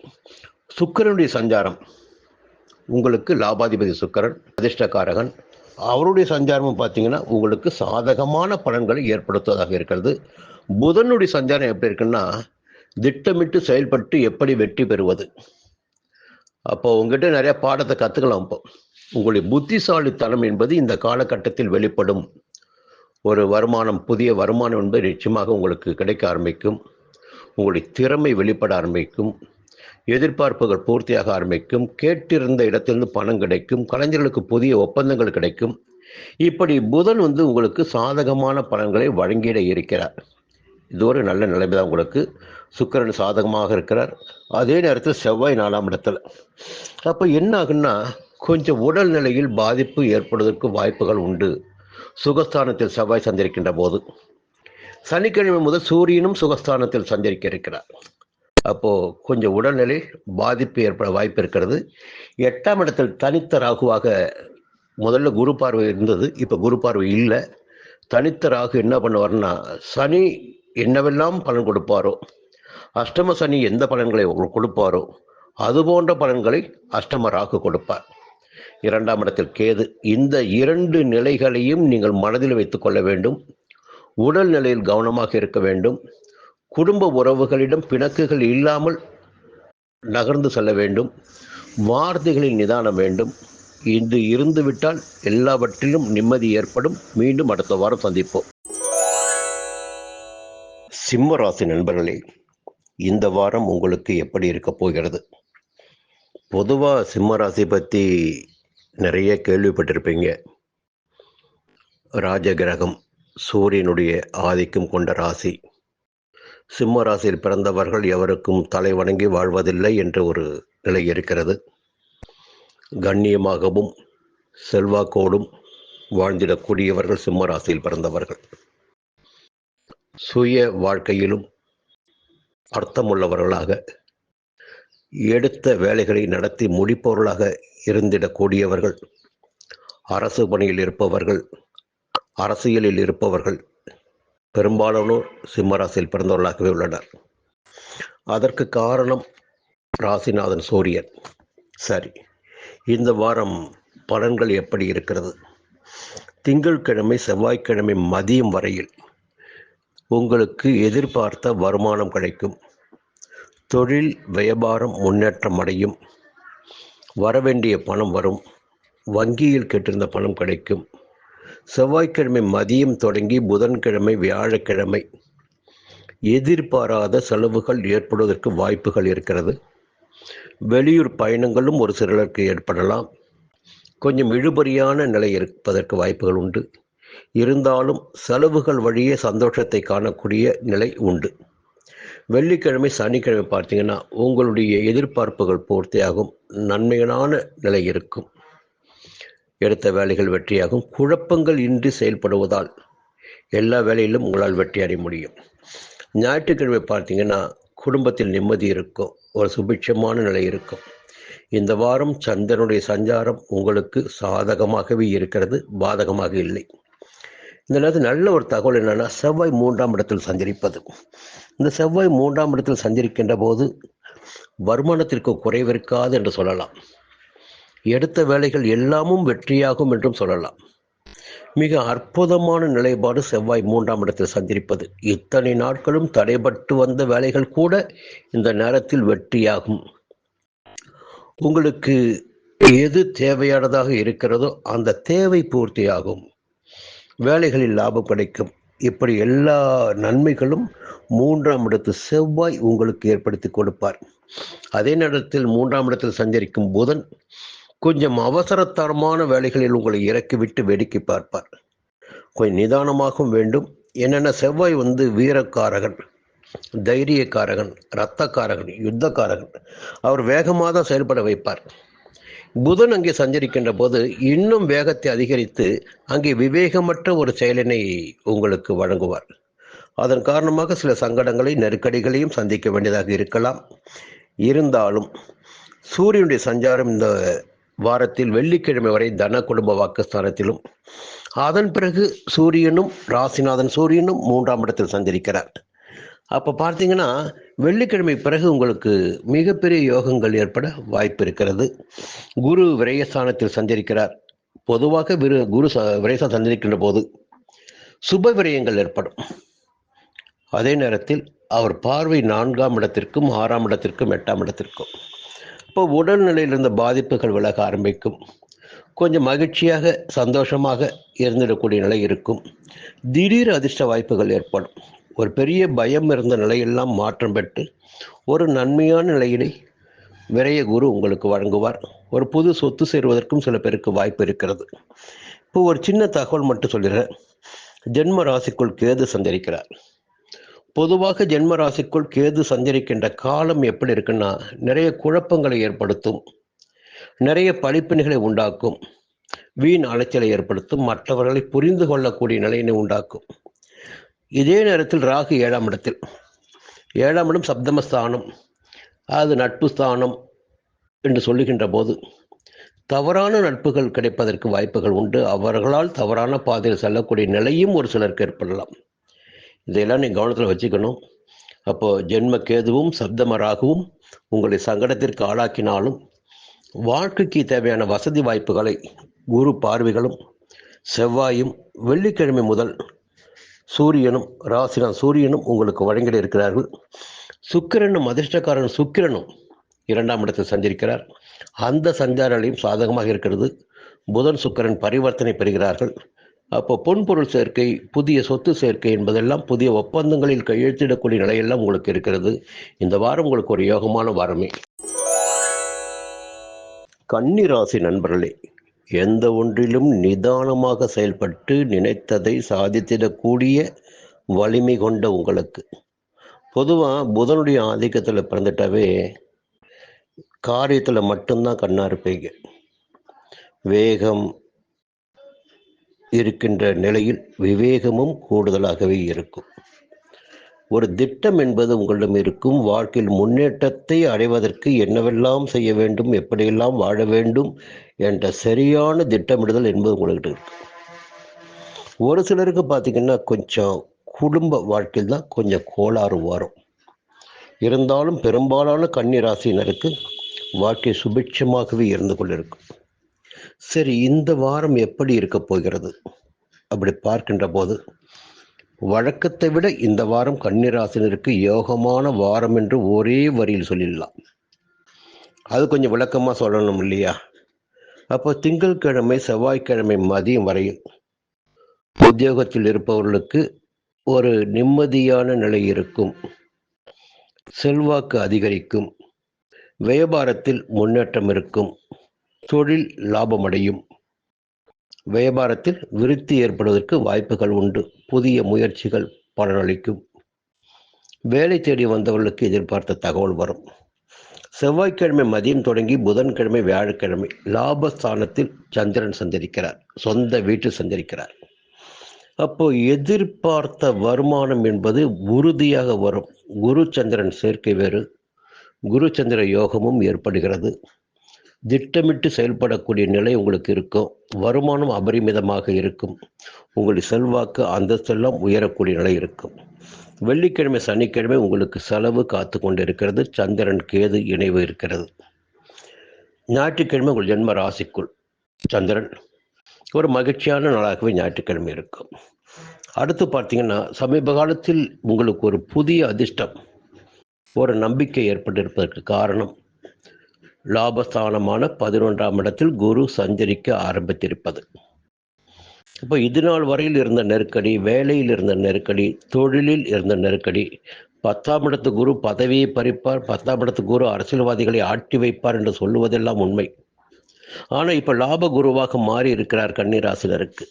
சுக்கிரனுடைய சஞ்சாரம் உங்களுக்கு லாபாதிபதி சுக்கிரன், அதிர்ஷ்டக்காரகன், அவருடைய சஞ்சாரமும் பார்த்தீங்கன்னா உங்களுக்கு சாதகமான பலன்களை ஏற்படுத்துவதாக இருக்கிறது. புதனுடைய சஞ்சாரம் எப்படி இருக்குன்னா திட்டமிட்டு செயல்பட்டு எப்படி வெற்றி பெறுவது. அப்போ உங்ககிட்ட நிறைய பாடத்தை கற்றுக்கலாம். இப்போ உங்களுடைய புத்திசாலித்தனம் என்பது இந்த காலகட்டத்தில் வெளிப்படும். ஒரு வருமானம், புதிய வருமானம் என்பது நிச்சயமாக உங்களுக்கு கிடைக்க ஆரம்பிக்கும். உங்களுடைய திறமை வெளிப்பட ஆரம்பிக்கும், எதிர்பார்ப்புகள் பூர்த்தியாக ஆரம்பிக்கும், கேட்டிருந்த இடத்திலிருந்து பணம் கிடைக்கும், கலைஞர்களுக்கு புதிய ஒப்பந்தங்கள் கிடைக்கும். இப்படி புதன் உங்களுக்கு சாதகமான பலன்களை வழங்கிட இருக்கிறார். இது ஒரு நல்ல நிலைமை தான் உங்களுக்கு. சுக்கிரன் சாதகமாக இருக்கிறார், அதே நேரத்தில் செவ்வாய் 4ஆம் இடத்துல. அப்போ என்ன ஆகுன்னா கொஞ்சம் உடல்நிலையில் பாதிப்பு ஏற்படுவதற்கு வாய்ப்புகள் உண்டு, சுகஸ்தானத்தில் செவ்வாய் சஞ்சரிக்கின்ற போது. சனிக்கிழமை முதல் சூரியனும் சுகஸ்தானத்தில் சஞ்சரிக்க இருக்கிறார். அப்போது கொஞ்சம் உடல்நிலை பாதிப்பு ஏற்பட வாய்ப்பு இருக்கிறது. 8ஆம் இடத்தில் தனித்த ராகுவாக முதல்ல குரு பார்வை இருந்தது, இப்போ குரு பார்வை இல்லை. தனித்த ராகு என்ன பண்ணுவார்னா சனி என்னவெல்லாம் பலன் கொடுப்பாரோ, அஷ்டம சனி எந்த பலன்களை கொடுப்பாரோ அது போன்ற பலன்களை அஷ்டம ராகு கொடுப்பார். 2ஆம் இடத்தில் கேது. இந்த 2 நிலைகளையும் நீங்கள் மனதில் வைத்துக் கொள்ள வேண்டும். உடல் நிலையில் கவனமாக இருக்க வேண்டும். குடும்ப உறவுகளிடம் பிணக்குகள் இல்லாமல் நகர்ந்து செல்ல வேண்டும். வார்த்தைகளில் நிதானம் வேண்டும். இது இருந்துவிட்டால் எல்லாவற்றிலும் நிம்மதி ஏற்படும். மீண்டும் அடுத்த வாரம் சந்திப்போம். சிம்ம ராசி நண்பர்களே, இந்த வாரம் உங்களுக்கு எப்படி இருக்க போகிறது? பொதுவாக சிம்ம ராசி பற்றி நிறைய கேள்விப்பட்டிருப்பீங்க. ராஜகிரகம், சூரியனுடைய ஆதிக்கம் கொண்ட ராசி. சிம்ம ராசியில் பிறந்தவர்கள் எவருக்கும் தலை வணங்கி வாழ்வதில்லை என்ற ஒரு நிலை இருக்கிறது. கண்ணியமாகவும் செல்வாக்கோடும் வாழ்ந்திடக்கூடியவர்கள் சிம்ம ராசியில் பிறந்தவர்கள். சுய வாழ்க்கையிலும் அர்த்தமுள்ளவர்களாக, எடுத்த வேலைகளை நடத்தி முடிப்பவர்களாக இருந்திடக்கூடியவர்கள். அரசு பணியில் இருப்பவர்கள், அரசியலில் இருப்பவர்கள் பெரும்பாலானோர் சிம்மராசியில் பிறந்தவர்களாகவே உள்ளனர். அதற்கு காரணம் ராசிநாதன் சூரியன். சரி, இந்த வாரம் பலன்கள் எப்படி இருக்கிறது? திங்கட்கிழமை செவ்வாய்க்கிழமை மதியம் வரையில் உங்களுக்கு எதிர்பார்த்த வருமானம் கிடைக்கும். தொழில் வியாபாரம் முன்னேற்றம் அடையும். வரவேண்டிய பணம் வரும். வங்கியில் கேட்டிருந்த பணம் கிடைக்கும். செவ்வாய்க்கிழமை மதியம் தொடங்கி புதன்கிழமை வியாழக்கிழமை எதிர்பாராத செலவுகள் ஏற்படுவதற்கு வாய்ப்புகள் இருக்கிறது. வெளியூர் பயணங்களும் ஒரு சிலருக்கு ஏற்படலாம். கொஞ்சம் இழுபறியான நிலை இருப்பதற்கு வாய்ப்புகள் உண்டு. இருந்தாலும் செலவுகள் வழியே சந்தோஷத்தை காணக்கூடிய நிலை உண்டு. வெள்ளிக்கிழமை சனிக்கிழமை பார்த்தீங்கன்னா உங்களுடைய எதிர்பார்ப்புகள் பூர்த்தியாகும். நன்மையான நிலை இருக்கும். எடுத்த வேலைகள் வெற்றியாகும். குழப்பங்கள் இன்றி செயல்படுவதால் எல்லா வேலையிலும் உங்களால் வெற்றி அடைய முடியும். ஞாயிற்றுக்கிழமை பார்த்தீங்கன்னா குடும்பத்தில் நிம்மதி இருக்கும். ஒரு சுபிட்சமான நிலை இருக்கும். இந்த வாரம் சந்திரனுடைய சஞ்சாரம் உங்களுக்கு சாதகமாகவே இருக்கிறது, பாதகமாக இல்லை. இந்த நேரத்தில் நல்ல ஒரு தகவல் என்னன்னா, செவ்வாய் 3ஆம் இடத்தில் சஞ்சரிப்பது. இந்த செவ்வாய் 3ஆம் இடத்தில் சஞ்சரிக்கின்ற போது வருமானத்திற்கு குறைவிருக்காது என்று சொல்லலாம். எடுத்த வேலைகள் எல்லாமும் வெற்றியாகும் என்றும் சொல்லலாம். மிக அற்புதமான நிலைப்பாடு செவ்வாய் 3ஆம் இடத்தில் சஞ்சரிப்பது. இத்தனை நாட்களும் தடைபட்டு வந்த வேலைகள் கூட இந்த நேரத்தில் வெற்றியாகும். உங்களுக்கு எது தேவையானதாக இருக்கிறதோ அந்த தேவை பூர்த்தியாகும். வேலைகளில் லாபம் கிடைக்கும். இப்படி எல்லா நன்மைகளும் 3ஆம் இடத்து செவ்வாய் உங்களுக்கு ஏற்படுத்தி கொடுப்பார். அதே நேரத்தில் 3ஆம் இடத்தில் சஞ்சரிக்கும் புதன் கொஞ்சம் அவசரத்தரமான வேலைகளில் உங்களை இறக்கிவிட்டு வேடிக்கை பார்ப்பார். கொஞ்சம் நிதானமாகவும் வேண்டும். என்னென்ன செவ்வாய் வீரக்காரகன், தைரியக்காரகன், இரத்தக்காரகன், யுத்தக்காரகன். அவர் வேகமாக தான் செயல்பட வைப்பார். புதன் அங்கே சஞ்சரிக்கின்ற போது இன்னும் வேகத்தை அதிகரித்து அங்கே விவேகமற்ற ஒரு செயலினை உங்களுக்கு வழங்குவார். அதன் காரணமாக சில சங்கடங்களை, நெருக்கடிகளையும் சந்திக்க வேண்டியதாக இருக்கலாம். இருந்தாலும் சூரியனுடைய சஞ்சாரம் இந்த வாரத்தில் வெள்ளிக்கிழமை வரை தன குடும்ப வாக்குஸ்தானத்திலும், அதன் பிறகு சூரியனும் ராசிநாதன் சூரியனும் 3ஆம் இடத்தில் சஞ்சரிக்கிறார். அப்போ பார்த்தீங்கன்னா வெள்ளிக்கிழமை பிறகு உங்களுக்கு மிகப்பெரிய யோகங்கள் ஏற்பட வாய்ப்பு இருக்கிறது. குரு விரயஸ்தானத்தில் சஞ்சரிக்கிறார். பொதுவாக குரு விரயஸ்தானம் சஞ்சரிக்கின்ற போது சுப விரயங்கள் ஏற்படும். அதே நேரத்தில் அவர் பார்வை 4ஆம் இடத்திற்கும் 6ஆம் இடத்திற்கும் 8ஆம் இடத்திற்கும். இப்போ உடல்நிலையில் இருந்த பாதிப்புகள் விலக ஆரம்பிக்கும். கொஞ்சம் மகிழ்ச்சியாக சந்தோஷமாக இருந்திடக்கூடிய நிலை இருக்கும். திடீர் அதிர்ஷ்ட வாய்ப்புகள் ஏற்படும். ஒரு பெரிய பயம் இருந்த நிலையெல்லாம் மாற்றம் பெற்று ஒரு நன்மையான நிலையினை விரைய குரு உங்களுக்கு வழங்குவார். ஒரு புது சொத்து சேருவதற்கும் சில பேருக்கு வாய்ப்பு இருக்கிறது. இப்போ ஒரு சின்ன தகவல் மட்டும் சொல்லிடுறேன். ஜென்ம ராசிக்குள் கேது சஞ்சரிக்கிறார். பொதுவாக ஜென்ம ராசிக்குள் கேது சஞ்சரிக்கின்ற காலம் எப்படி இருக்குன்னா, நிறைய குழப்பங்களை ஏற்படுத்தும், நிறைய படிப்பினைகளை உண்டாக்கும், வீண் அலைச்சலை ஏற்படுத்தும், மற்றவர்களை புரிந்து கொள்ளக்கூடிய நிலையினை உண்டாக்கும். இதே நேரத்தில் ராகு 7ஆம் இடத்தில், 7ஆம் இடம் சப்தமஸ்தானம், அது நட்பு ஸ்தானம் என்று சொல்லுகின்ற போது தவறான நட்புகள் கிடைப்பதற்கு வாய்ப்புகள் உண்டு. அவர்களால் தவறான பாதையில் செல்லக்கூடிய நிலையும் ஒரு சிலருக்கு ஏற்படலாம். இதையெல்லாம் நீங்கள் கவனத்தில் வச்சுக்கணும். அப்போ ஜென்ம கேதுவும் சப்தம ராகுவும் உங்களை சங்கடத்திற்கு ஆளாக்கினாலும் வாழ்க்கைக்கு தேவையான வசதி வாய்ப்புகளை குரு பார்வைகளும் செவ்வாயும் வெள்ளிக்கிழமை முதல் சூரியனும் ராசிநாதன் சூரியனும் உங்களுக்கு வழங்கிட இருக்கிறார்கள். சுக்கிரனும் அதிர்ஷ்டக்காரன் சுக்கிரனும் 2ஆம் இடத்தில் சஞ்சரிக்கிறார். அந்த சஞ்சாரங்களையும் சாதகமாக இருக்கிறது. புதன் சுக்கிரன் பரிவர்த்தனை பெறுகிறார்கள். அப்போ பொன்பொருள் சேர்க்கை, புதிய சொத்து சேர்க்கை என்பதெல்லாம் புதிய ஒப்பந்தங்களில் கையெழுத்திடக்கூடிய நிலையெல்லாம் உங்களுக்கு இருக்கிறது. இந்த வாரம் உங்களுக்கு ஒரு யோகமான வாரமே. கன்னி ராசி நண்பர்களே, எந்த ஒன்றிலும் நிதானமாக செயல்பட்டு நினைத்ததை சாதித்திடக்கூடிய வலிமை கொண்ட உங்களுக்கு, பொதுவாக புதனுடைய ஆதிக்கத்தில் பிறந்துட்டாவே காரியத்தில் மட்டும்தான் கண்ணா இருப்பீங்க. வேகம் இருக்கின்ற நிலையில் விவேகமும் கூடுதலாகவே இருக்கும். ஒரு திட்டம் என்பது உங்களிடம் இருக்கும். வாழ்க்கையில் முன்னேற்றத்தை அடைவதற்கு என்னவெல்லாம் செய்ய வேண்டும், எப்படியெல்லாம் வாழ வேண்டும் என்ற சரியான திட்டமிடுதல் என்பது உங்கள்கிட்ட இருக்கு. ஒரு சிலருக்கு பார்த்தீங்கன்னா கொஞ்சம் குடும்ப வாழ்க்கையில் தான் கொஞ்சம் கோளாறு வரும். இருந்தாலும் பெரும்பாலான கன்னி ராசியினருக்கு வாழ்க்கை சுபிட்சமாகவே இருந்து கொண்டிருக்கும். சரி, இந்த வாரம் எப்படி இருக்க போகிறது அப்படி பார்க்கின்ற போது, வழக்கத்தை விட இந்த வாரம் கன்னிராசினருக்கு யோகமான வாரம் என்று ஒரே வரியில் சொல்லிடலாம். அது கொஞ்சம் விளக்கமாக சொல்லணும் இல்லையா? அப்போ திங்கட்கிழமை செவ்வாய்க்கிழமை மதியம் வரையில் உத்தியோகத்தில் இருப்பவர்களுக்கு ஒரு நிம்மதியான நிலை இருக்கும். செல்வாக்கு அதிகரிக்கும். வியாபாரத்தில் முன்னேற்றம் இருக்கும். தொழில் லாபமடையும். வியாபாரத்தில் விருத்தி ஏற்படுவதற்கு வாய்ப்புகள் உண்டு. புதிய முயற்சிகள் பலனளிக்கும். வேலை தேடி வந்தவர்களுக்கு எதிர்பார்த்த தகவல் வரும். செவ்வாய்க்கிழமை மதியம் தொடங்கி புதன்கிழமை வியாழக்கிழமை லாபஸ்தானத்தில் சந்திரன் சஞ்சரிக்கிறார், சொந்த வீட்டில் சஞ்சரிக்கிறார். அப்போ எதிர்பார்த்த வருமானம் என்பது உறுதியாக வரும். குரு சந்திரன் சேர்க்கை வேறு, குரு சந்திர யோகமும் ஏற்படுகிறது. திட்டமிட்டு செயல்படக்கூடிய நிலை உங்களுக்கு இருக்கும். வருமானம் அபரிமிதமாக இருக்கும். உங்களுடைய செல்வாக்கு அந்தஸ்தெல்லாம் உயரக்கூடிய நிலை இருக்கும். வெள்ளிக்கிழமை சனிக்கிழமை உங்களுக்கு செலவு காத்து கொண்டு இருக்கிறது. சந்திரன் கேது இணைவு இருக்கிறது. ஞாயிற்றுக்கிழமை உங்கள் ஜென்ம ராசிக்குள் சந்திரன் ஒரு மகிழ்ச்சியான நாளாகவே ஞாயிற்றுக்கிழமை இருக்கும். அடுத்து பார்த்தீங்கன்னா, சமீப காலத்தில் உங்களுக்கு ஒரு புதிய அதிர்ஷ்டம், ஒரு நம்பிக்கை ஏற்பட்டிருப்பதற்கு காரணம் லாபஸ்தானமான 11ஆம் இடத்தில் குரு சஞ்சரிக்க ஆரம்பித்திருப்பது. இப்போ இது நாள் வரையில் இருந்த நெருக்கடி, வேலையில் இருந்த நெருக்கடி, தொழிலில் இருந்த நெருக்கடி, 10ஆம் இடத்து குரு பதவியை பறிப்பார், 10ஆம் இடத்து குரு அரசியல்வாதிகளை ஆட்டி வைப்பார் என்று சொல்லுவதெல்லாம் உண்மை. ஆனால் இப்போ லாப குருவாக மாறி இருக்கிறார் கன்னிராசினருக்கு.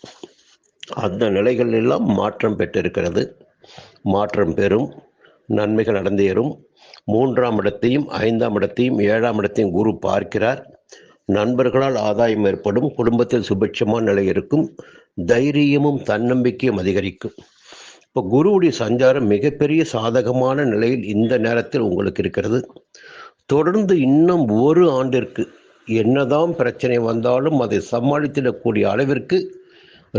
அந்த நிலைகள் எல்லாம் மாற்றம் பெற்றிருக்கிறது. மாற்றம் பெறும், நன்மைகள் நடந்தேறும். 3ஆம் இடத்தையும் 5ஆம் இடத்தையும் 7ஆம் இடத்தையும் குரு பார்க்கிறார். நண்பர்களால் ஆதாயம் ஏற்படும். குடும்பத்தில் சுபிட்சமான நிலை இருக்கும். தைரியமும் தன்னம்பிக்கையும் அதிகரிக்கும். இப்போ குருவுடைய சஞ்சாரம் மிகப்பெரிய சாதகமான நிலையில் இந்த நேரத்தில் உங்களுக்கு இருக்கிறது. தொடர்ந்து இன்னும் ஒரு ஆண்டிற்கு என்னதான் பிரச்சனை வந்தாலும் அதை சமாளித்திடக்கூடிய அளவிற்கு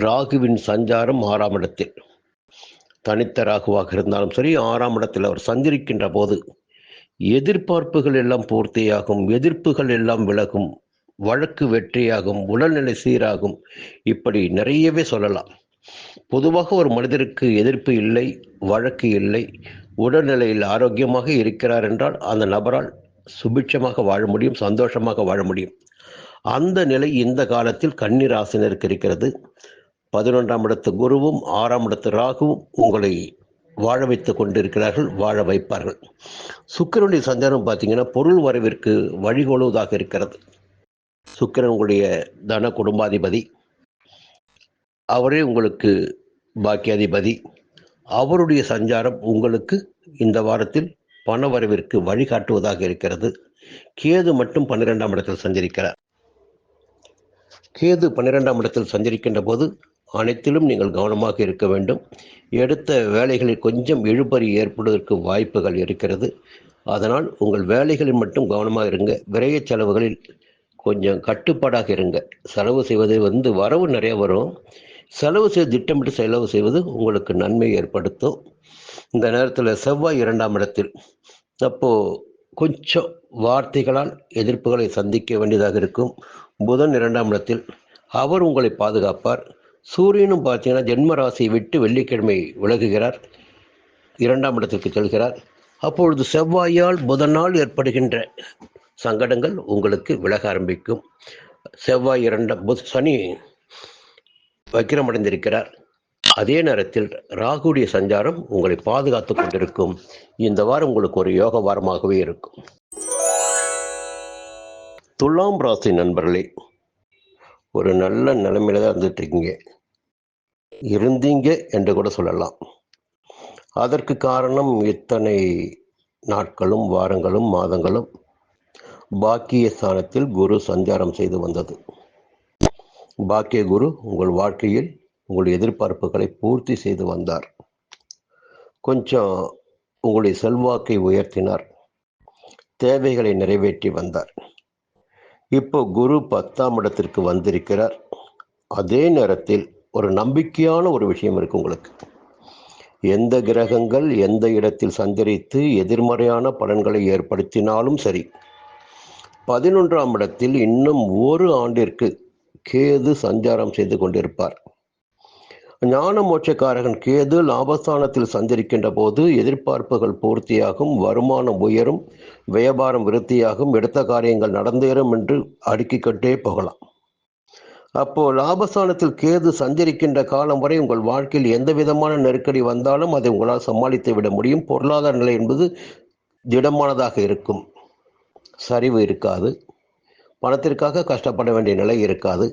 ராகுவின் சஞ்சாரம் 6ஆம் இடத்தில், தனித்த ராகுவாக இருந்தாலும் சரி, 6ஆம் இடத்தில் அவர் சஞ்சரிக்கின்ற போது எதிர்பார்ப்புகள் எல்லாம் பூர்த்தியாகும். எதிர்ப்புகள் எல்லாம் விலகும். வழக்கு வெற்றியாகும். உடல்நிலை சீராகும். இப்படி நிறையவே சொல்லலாம். பொதுவாக ஒரு மனிதருக்கு எதிர்ப்பு இல்லை, வழக்கு இல்லை, உடல்நிலையில் ஆரோக்கியமாக இருக்கிறார் என்றால் அந்த நபரால் சுபிட்சமாக வாழ முடியும், சந்தோஷமாக வாழ முடியும். அந்த நிலை இந்த காலத்தில் கன்னிராசினருக்கு இருக்கிறது. 11ஆம் இடத்து குருவும் 6ஆம் இடத்து ராகுவும் உங்களை வாழ வைத்து கொண்டிருக்கிறார்கள், வாழ வைப்பார்கள். சுக்கிரனுடைய சஞ்சாரம் பார்த்தீங்கன்னா பொருள் வரவிற்கு வழிகொள்வதாக இருக்கிறது. சுக்கிரன் உங்களுடைய தன குடும்பாதிபதி, அவரே உங்களுக்கு பாக்கியாதிபதி. அவருடைய சஞ்சாரம் உங்களுக்கு இந்த வாரத்தில் பண வரவிற்கு வழிகாட்டுவதாக இருக்கிறது. கேது மட்டும் 12ஆம் இடத்தில் சஞ்சரிக்கிறார். கேது 12ஆம் இடத்தில் சஞ்சரிக்கின்ற போது அனைத்திலும் நீங்கள் கவனமாக இருக்க வேண்டும். எடுத்த வேலைகளில் கொஞ்சம் இழுபறி ஏற்படுவதற்கு வாய்ப்புகள் இருக்கிறது. அதனால் உங்கள் வேலைகளில் மட்டும் கவனமாக இருங்க. விரைய செலவுகளில் கொஞ்சம் கட்டுப்பாடாக இருங்க. செலவு செய்வது வரவு நிறைய வரும். செலவு செய்து திட்டமிட்டு செலவு செய்வது உங்களுக்கு நன்மை ஏற்படுத்தும். இந்த நேரத்தில் செவ்வாய் 2ஆம் இடத்தில், அப்போது கொஞ்சம் வார்த்தைகளால் எதிர்ப்புகளை சந்திக்க வேண்டியதாக இருக்கும். புதன் 2ஆம் இடத்தில், அவர் உங்களை பாதுகாப்பார். சூரியனும் பார்த்தீங்கன்னா ஜென்ம ராசியை விட்டு வெள்ளிக்கிழமை விலகுகிறார், 2ஆம் இடத்திற்கு செல்கிறார். அப்பொழுது செவ்வாயால் புதனால் ஏற்படுகின்ற சங்கடங்கள் உங்களுக்கு விலக ஆரம்பிக்கும். செவ்வாய் 2, சனி வக்கிரமடைந்திருக்கிறார். அதே நேரத்தில் ராகுடைய சஞ்சாரம் உங்களை பாதுகாத்து கொண்டிருக்கும். இந்த வாரம் உங்களுக்கு ஒரு யோக வாரமாகவே இருக்கும். துலாம் ராசி நண்பர்களே, ஒரு நல்ல நிலைமையில தான் இருந்தீங்க என்று கூட சொல்லலாம். அதற்கு காரணம் இத்தனை நாட்களும் வாரங்களும் மாதங்களும் பாக்கிய ஸ்தானத்தில் குரு சஞ்சாரம் செய்து வந்தது. பாக்கிய குரு உங்கள் வாழ்க்கையில் உங்களுடைய எதிர்பார்ப்புகளை பூர்த்தி செய்து வந்தார். கொஞ்சம் உங்களுடைய செல்வாக்கை உயர்த்தினார், தேவைகளை நிறைவேற்றி வந்தார். இப்போ குரு 10ஆம் இடத்திற்கு வந்திருக்கிறார். அதே நேரத்தில் ஒரு நம்பிக்கையான ஒரு விஷயம் இருக்கு உங்களுக்கு. எந்த கிரகங்கள் எந்த இடத்தில் சஞ்சரித்து எதிர்மறையான பலன்களை ஏற்படுத்தினாலும் சரி, 11ஆம் இடத்தில் இன்னும் ஒரு ஆண்டிற்கு கேது சஞ்சாரம் செய்து கொண்டிருப்பார். ஞான மோட்சக்காரகன் கேது லாபஸ்தானத்தில் சஞ்சரிக்கின்ற போது எதிர்பார்ப்புகள் பூர்த்தியாகும், வருமானம் உயரும், வியாபாரம் விருத்தியாகும், எடுத்த காரியங்கள் நடந்தேறும் என்று அடுக்கிக்கொண்டே போகலாம். அப்போ லாபஸ்தானத்தில் கேது சஞ்சரிக்கின்ற காலம் வரை உங்கள் வாழ்க்கையில் எந்த விதமான நெருக்கடி வந்தாலும் அதை உங்களால் சமாளித்து விட முடியும். பொருளாதார நிலை என்பது திடமானதாக இருக்கும், சரிவு இருக்காது, பணத்திற்காக கஷ்டப்பட வேண்டிய நிலை இருக்காது.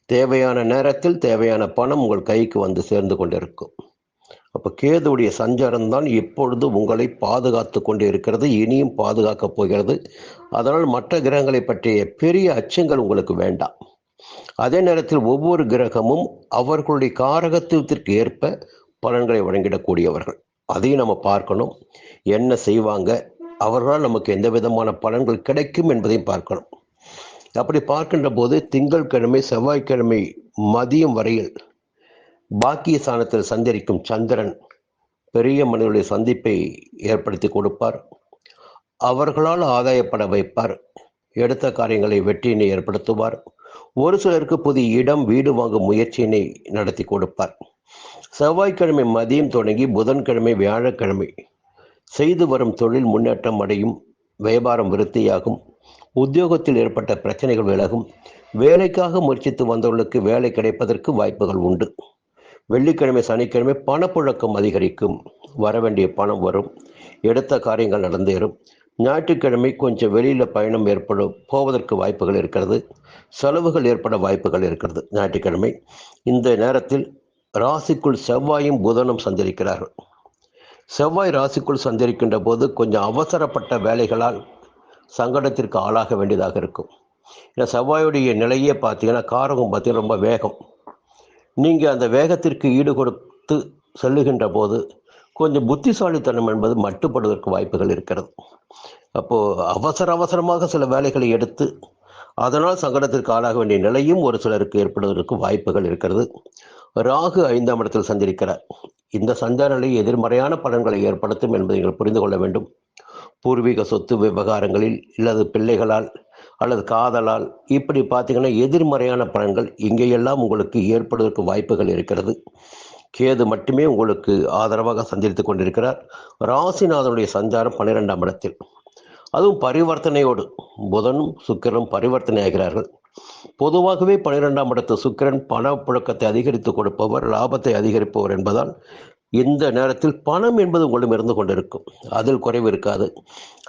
தேவையான நேரத்தில் தேவையான பணம் உங்கள் கைக்கு வந்து சேர்ந்து கொண்டிருக்கும். அப்போ கேதுவுடைய சஞ்சாரம் தான் இப்பொழுது உங்களை பாதுகாத்து கொண்டு இருக்கிறது, இனியும் பாதுகாக்கப் போகிறது. அதனால் மற்ற கிரகங்களை பற்றிய பெரிய அச்சங்கள் உங்களுக்கு வேண்டாம். அதே நேரத்தில் ஒவ்வொரு கிரகமும் அவர்களுடைய காரகத்துவத்திற்கு ஏற்ப பலன்களை வழங்கிடக்கூடியவர்கள். அதையும் நம்ம பார்க்கணும். என்ன செய்வாங்க, அவர்களால் நமக்கு எந்த விதமான பலன்கள் கிடைக்கும் என்பதையும் பார்க்கணும். அப்படி பார்க்கின்ற போது திங்கட்கிழமை செவ்வாய்க்கிழமை மதியம் வரையில் பாக்கிய ஸ்தானத்தில் சஞ்சரிக்கும் சந்திரன் பெரிய மனிதர்களுடைய சந்திப்பை ஏற்படுத்தி கொடுப்பார். அவர்களால் ஆதாயப்பட வைப்பார். எடுத்த காரியங்களை வெற்றியினை ஏற்படுத்துவார். ஒரு சிலருக்கு புதிய இடம் வீடு வாங்கும் முயற்சியினை நடத்தி கொடுப்பார். செவ்வாய்க்கிழமை மதியம் தொடங்கி புதன்கிழமை வியாழக்கிழமை செய்து வரும் தொழில் முன்னேற்றம் அடையும், வியாபாரம் விருத்தியாகும், உத்தியோகத்தில் ஏற்பட்ட பிரச்சனைகள் விலகும், வேலைக்காக முயற்சித்து வந்தவர்களுக்கு வேலை கிடைப்பதற்கு வாய்ப்புகள் உண்டு. வெள்ளிக்கிழமை சனிக்கிழமை பணப்புழக்கம் அதிகரிக்கும், வரவேண்டிய பணம் வரும், எடுத்த காரியங்கள் நடந்தேறும். ஞாயிற்றுக்கிழமை கொஞ்சம் வெளியில் பயணம் போவதற்கு வாய்ப்புகள் இருக்கிறது, செலவுகள் ஏற்பட வாய்ப்புகள் இருக்கிறது. ஞாயிற்றுக்கிழமை இந்த நேரத்தில் ராசிக்குள் செவ்வாயும் புதனும் சஞ்சரிக்கிறார்கள். செவ்வாய் ராசிக்குள் சஞ்சரிக்கின்ற போது கொஞ்சம் அவசரப்பட்ட வேலைகளால் சங்கடத்திற்கு ஆளாக வேண்டியதாக இருக்கும். ஏன்னா செவ்வாயுடைய நிலையே பார்த்தீங்கன்னா காரகம் பார்த்தீங்கன்னா ரொம்ப வேகம். நீங்கள் அந்த வேகத்திற்கு ஈடு கொடுத்து செல்லுகின்ற போது கொஞ்சம் புத்திசாலித்தனம் என்பது மட்டுப்படுவதற்கு வாய்ப்புகள் இருக்கிறது. அப்போது அவசரமாக சில வேலைகளை எடுத்து அதனால் சங்கடத்திற்கு ஆளாக வேண்டிய நிலையும் ஒரு சிலருக்கு ஏற்படுவதற்கு வாய்ப்புகள் இருக்கிறது. ராகு 5ஆம் இடத்தில் சஞ்சரிக்கிறார். இந்த சஞ்சார நிலை எதிர்மறையான பலன்களை ஏற்படுத்தும் என்பதை நீங்கள் புரிந்து கொள்ள வேண்டும். பூர்வீக சொத்து விவகாரங்களில் அல்லது பிள்ளைகளால் அல்லது காதலால் இப்படி பார்த்தீங்கன்னா எதிர்மறையான பலன்கள் இங்கேயெல்லாம் உங்களுக்கு ஏற்படுவதற்கு வாய்ப்புகள் இருக்கிறது. கேது மட்டுமே உங்களுக்கு ஆதரவாக சஞ்சரித்து கொண்டிருக்கிறார். ராசிநாதனுடைய சஞ்சாரம் 12ஆம் இடத்தில், அதுவும் பரிவர்த்தனையோடு புதனும் சுக்கிரனும் பரிவர்த்தனை ஆகிறார்கள். பொதுவாகவே 12ஆம் இடத்து சுக்கிரன் பணப்புழக்கத்தை அதிகரித்து கொடுப்பவர், லாபத்தை அதிகரிப்பவர் என்பதால் இந்த நேரத்தில் பணம் என்பது உங்களிடம் இருந்து கொண்டிருக்கும், அதில் குறைவு இருக்காது.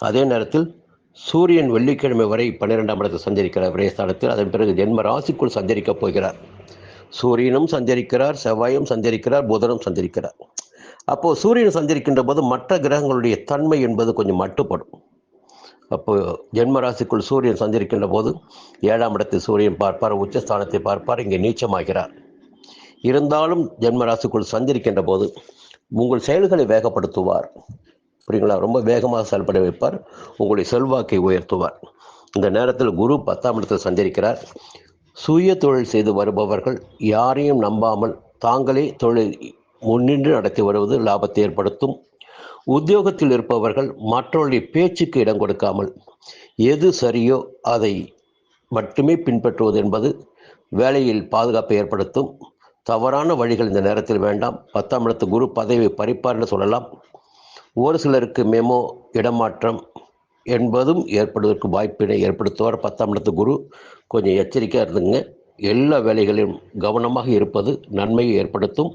அதே நேரத்தில் சூரியன் வெள்ளிக்கிழமை வரை 12ஆம் இடத்தில் சஞ்சரிக்கிறார் விரயஸ்தானத்தில். அதன் பிறகு ஜென்ம ராசிக்குள் சஞ்சரிக்கப் போகிறார். சூரியனும் சஞ்சரிக்கிறார், செவ்வாயும் சஞ்சரிக்கிறார், புதனும் சஞ்சரிக்கிறார். அப்போது சூரியன் சஞ்சரிக்கின்ற போது மற்ற கிரகங்களுடைய தன்மை என்பது கொஞ்சம் மட்டுப்படும். அப்போ ஜென்மராசிக்குள் சூரியன் சஞ்சரிக்கின்ற போது 7ஆம் இடத்தில் சூரியன் பார்ப்பார், உச்சஸ்தானத்தை பார்ப்பார், இங்கே நீச்சமாகிறார். இருந்தாலும் ஜென்மராசிக்குள் சஞ்சரிக்கின்ற போது உங்கள் செயல்களை வேகப்படுத்துவார். புரியுங்களா? ரொம்ப வேகமாக செயல்பட வைப்பார், உங்களுடைய செல்வாக்கை உயர்த்துவார். இந்த நேரத்தில் குரு 10ஆம் இடத்தில் சஞ்சரிக்கிறார். சுய தொழில் செய்து வருபவர்கள் யாரையும் நம்பாமல் தாங்களே தொழில் முன்னின்று நடத்தி வருவது லாபத்தை ஏற்படுத்தும். உத்தியோகத்தில் இருப்பவர்கள் மற்றவர்களுடைய பேச்சுக்கு இடம் கொடுக்காமல் எது சரியோ அதை மட்டுமே பின்பற்றுவது என்பது வேலையில் பாதுகாப்பை ஏற்படுத்தும். தவறான வழிகள் இந்த நேரத்தில் வேண்டாம். 10ஆம் இடத்து குரு பதவி பறிப்பார் என்று சொல்லலாம். ஒரு சிலருக்கு மெமோ இடமாற்றம் என்பதும் ஏற்படுவதற்கு வாய்ப்பினை ஏற்படுத்துவார் 10ஆம் இடத்து குரு. கொஞ்சம் எச்சரிக்கையாக இருந்துங்க. எல்லா வேலைகளிலும் கவனமாக இருப்பது நன்மையை ஏற்படுத்தும்.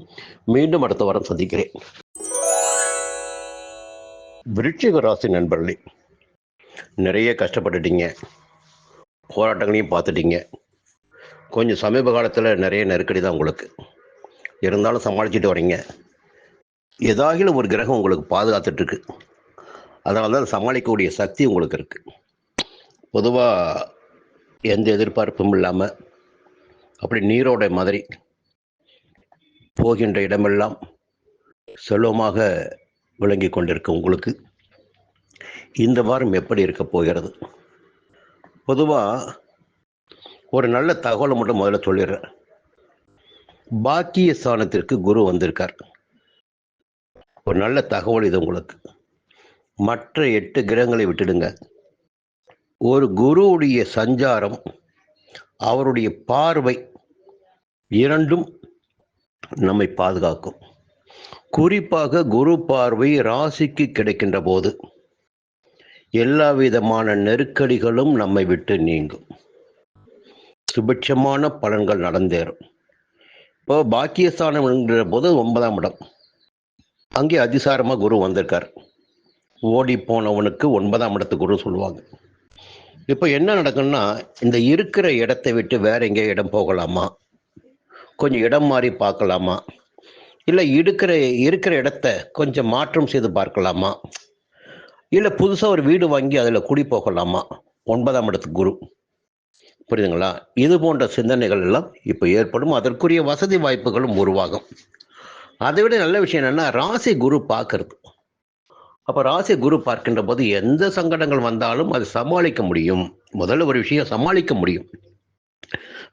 மீண்டும் அடுத்த வாரம் சந்திக்கிறேன். விருச்சிக ராசி நண்பர்களே, நிறைய கஷ்டப்பட்டுட்டீங்க, போராட்டங்களையும் பார்த்துட்டீங்க. கொஞ்சம் சமீப காலத்தில் நிறைய நெருக்கடி தான் உங்களுக்கு இருந்தாலும் சமாளிச்சுட்டு வரீங்க. ஏதாகிலும் ஒரு கிரகம் உங்களுக்கு பாதுகாத்துட்ருக்கு. அதனால தான் சமாளிக்கக்கூடிய சக்தி உங்களுக்கு இருக்குது. பொதுவாக எந்த எதிர்பார்ப்பும் இல்லாமல் அப்படி நீரோட மாதிரி போகின்ற இடமெல்லாம் செல்வமாக விளங்கி கொண்டிருக்க உங்களுக்கு இந்த வாரம் எப்படி இருக்க போகிறது? பொதுவாக ஒரு நல்ல தகவலை மட்டும் முதல்ல சொல்லிடுறேன். பாக்கிய ஸ்தானத்திற்கு குரு வந்திருக்கார். ஒரு நல்ல தகவல் இது உங்களுக்கு. மற்ற 8 கிரகங்களை விட்டுடுங்க. ஒரு குருவுடைய சஞ்சாரம், அவருடைய பார்வை இரண்டும் நம்மை பாதுகாக்கும். குறிப்பாக குரு பார்வை ராசிக்கு கிடைக்கின்ற போது எல்லா விதமான நெருக்கடிகளும் நம்மை விட்டு நீங்கும். சுபிட்சமான பலன்கள் நடந்தேறும். இப்போ பாக்கியஸ்தானம் என்கிற போது 9ஆம் இடம், அங்கே அதிசாரமாக குரு வந்திருக்கார். ஓடி போனவனுக்கு 9ஆம் இடத்து குரு சொல்லுவாங்க. இப்போ என்ன நடக்கும்னா, இந்த இருக்கிற இடத்தை விட்டு வேற எங்கேயோ இடம் போகலாமா, கொஞ்சம் இடம் மாறி பார்க்கலாமா, இல்லை இருக்கிற இடத்த கொஞ்சம் மாற்றம் செய்து பார்க்கலாமா, இல்லை புதுசாக ஒரு வீடு வாங்கி அதில் குடி போகலாமா, 9ஆம் இடத்துக்கு குரு. புரியுதுங்களா? இது போன்ற சிந்தனைகள் எல்லாம் இப்போ ஏற்படும். அதற்குரிய வசதி வாய்ப்புகளும் உருவாகும். அதை விட நல்ல விஷயம் என்னன்னா, ராசி குரு பார்க்கறது. அப்போ ராசி குரு பார்க்கின்ற போது எந்த சங்கடங்கள் வந்தாலும் அது சமாளிக்க முடியும். முதல்ல ஒரு விஷயம் சமாளிக்க முடியும்.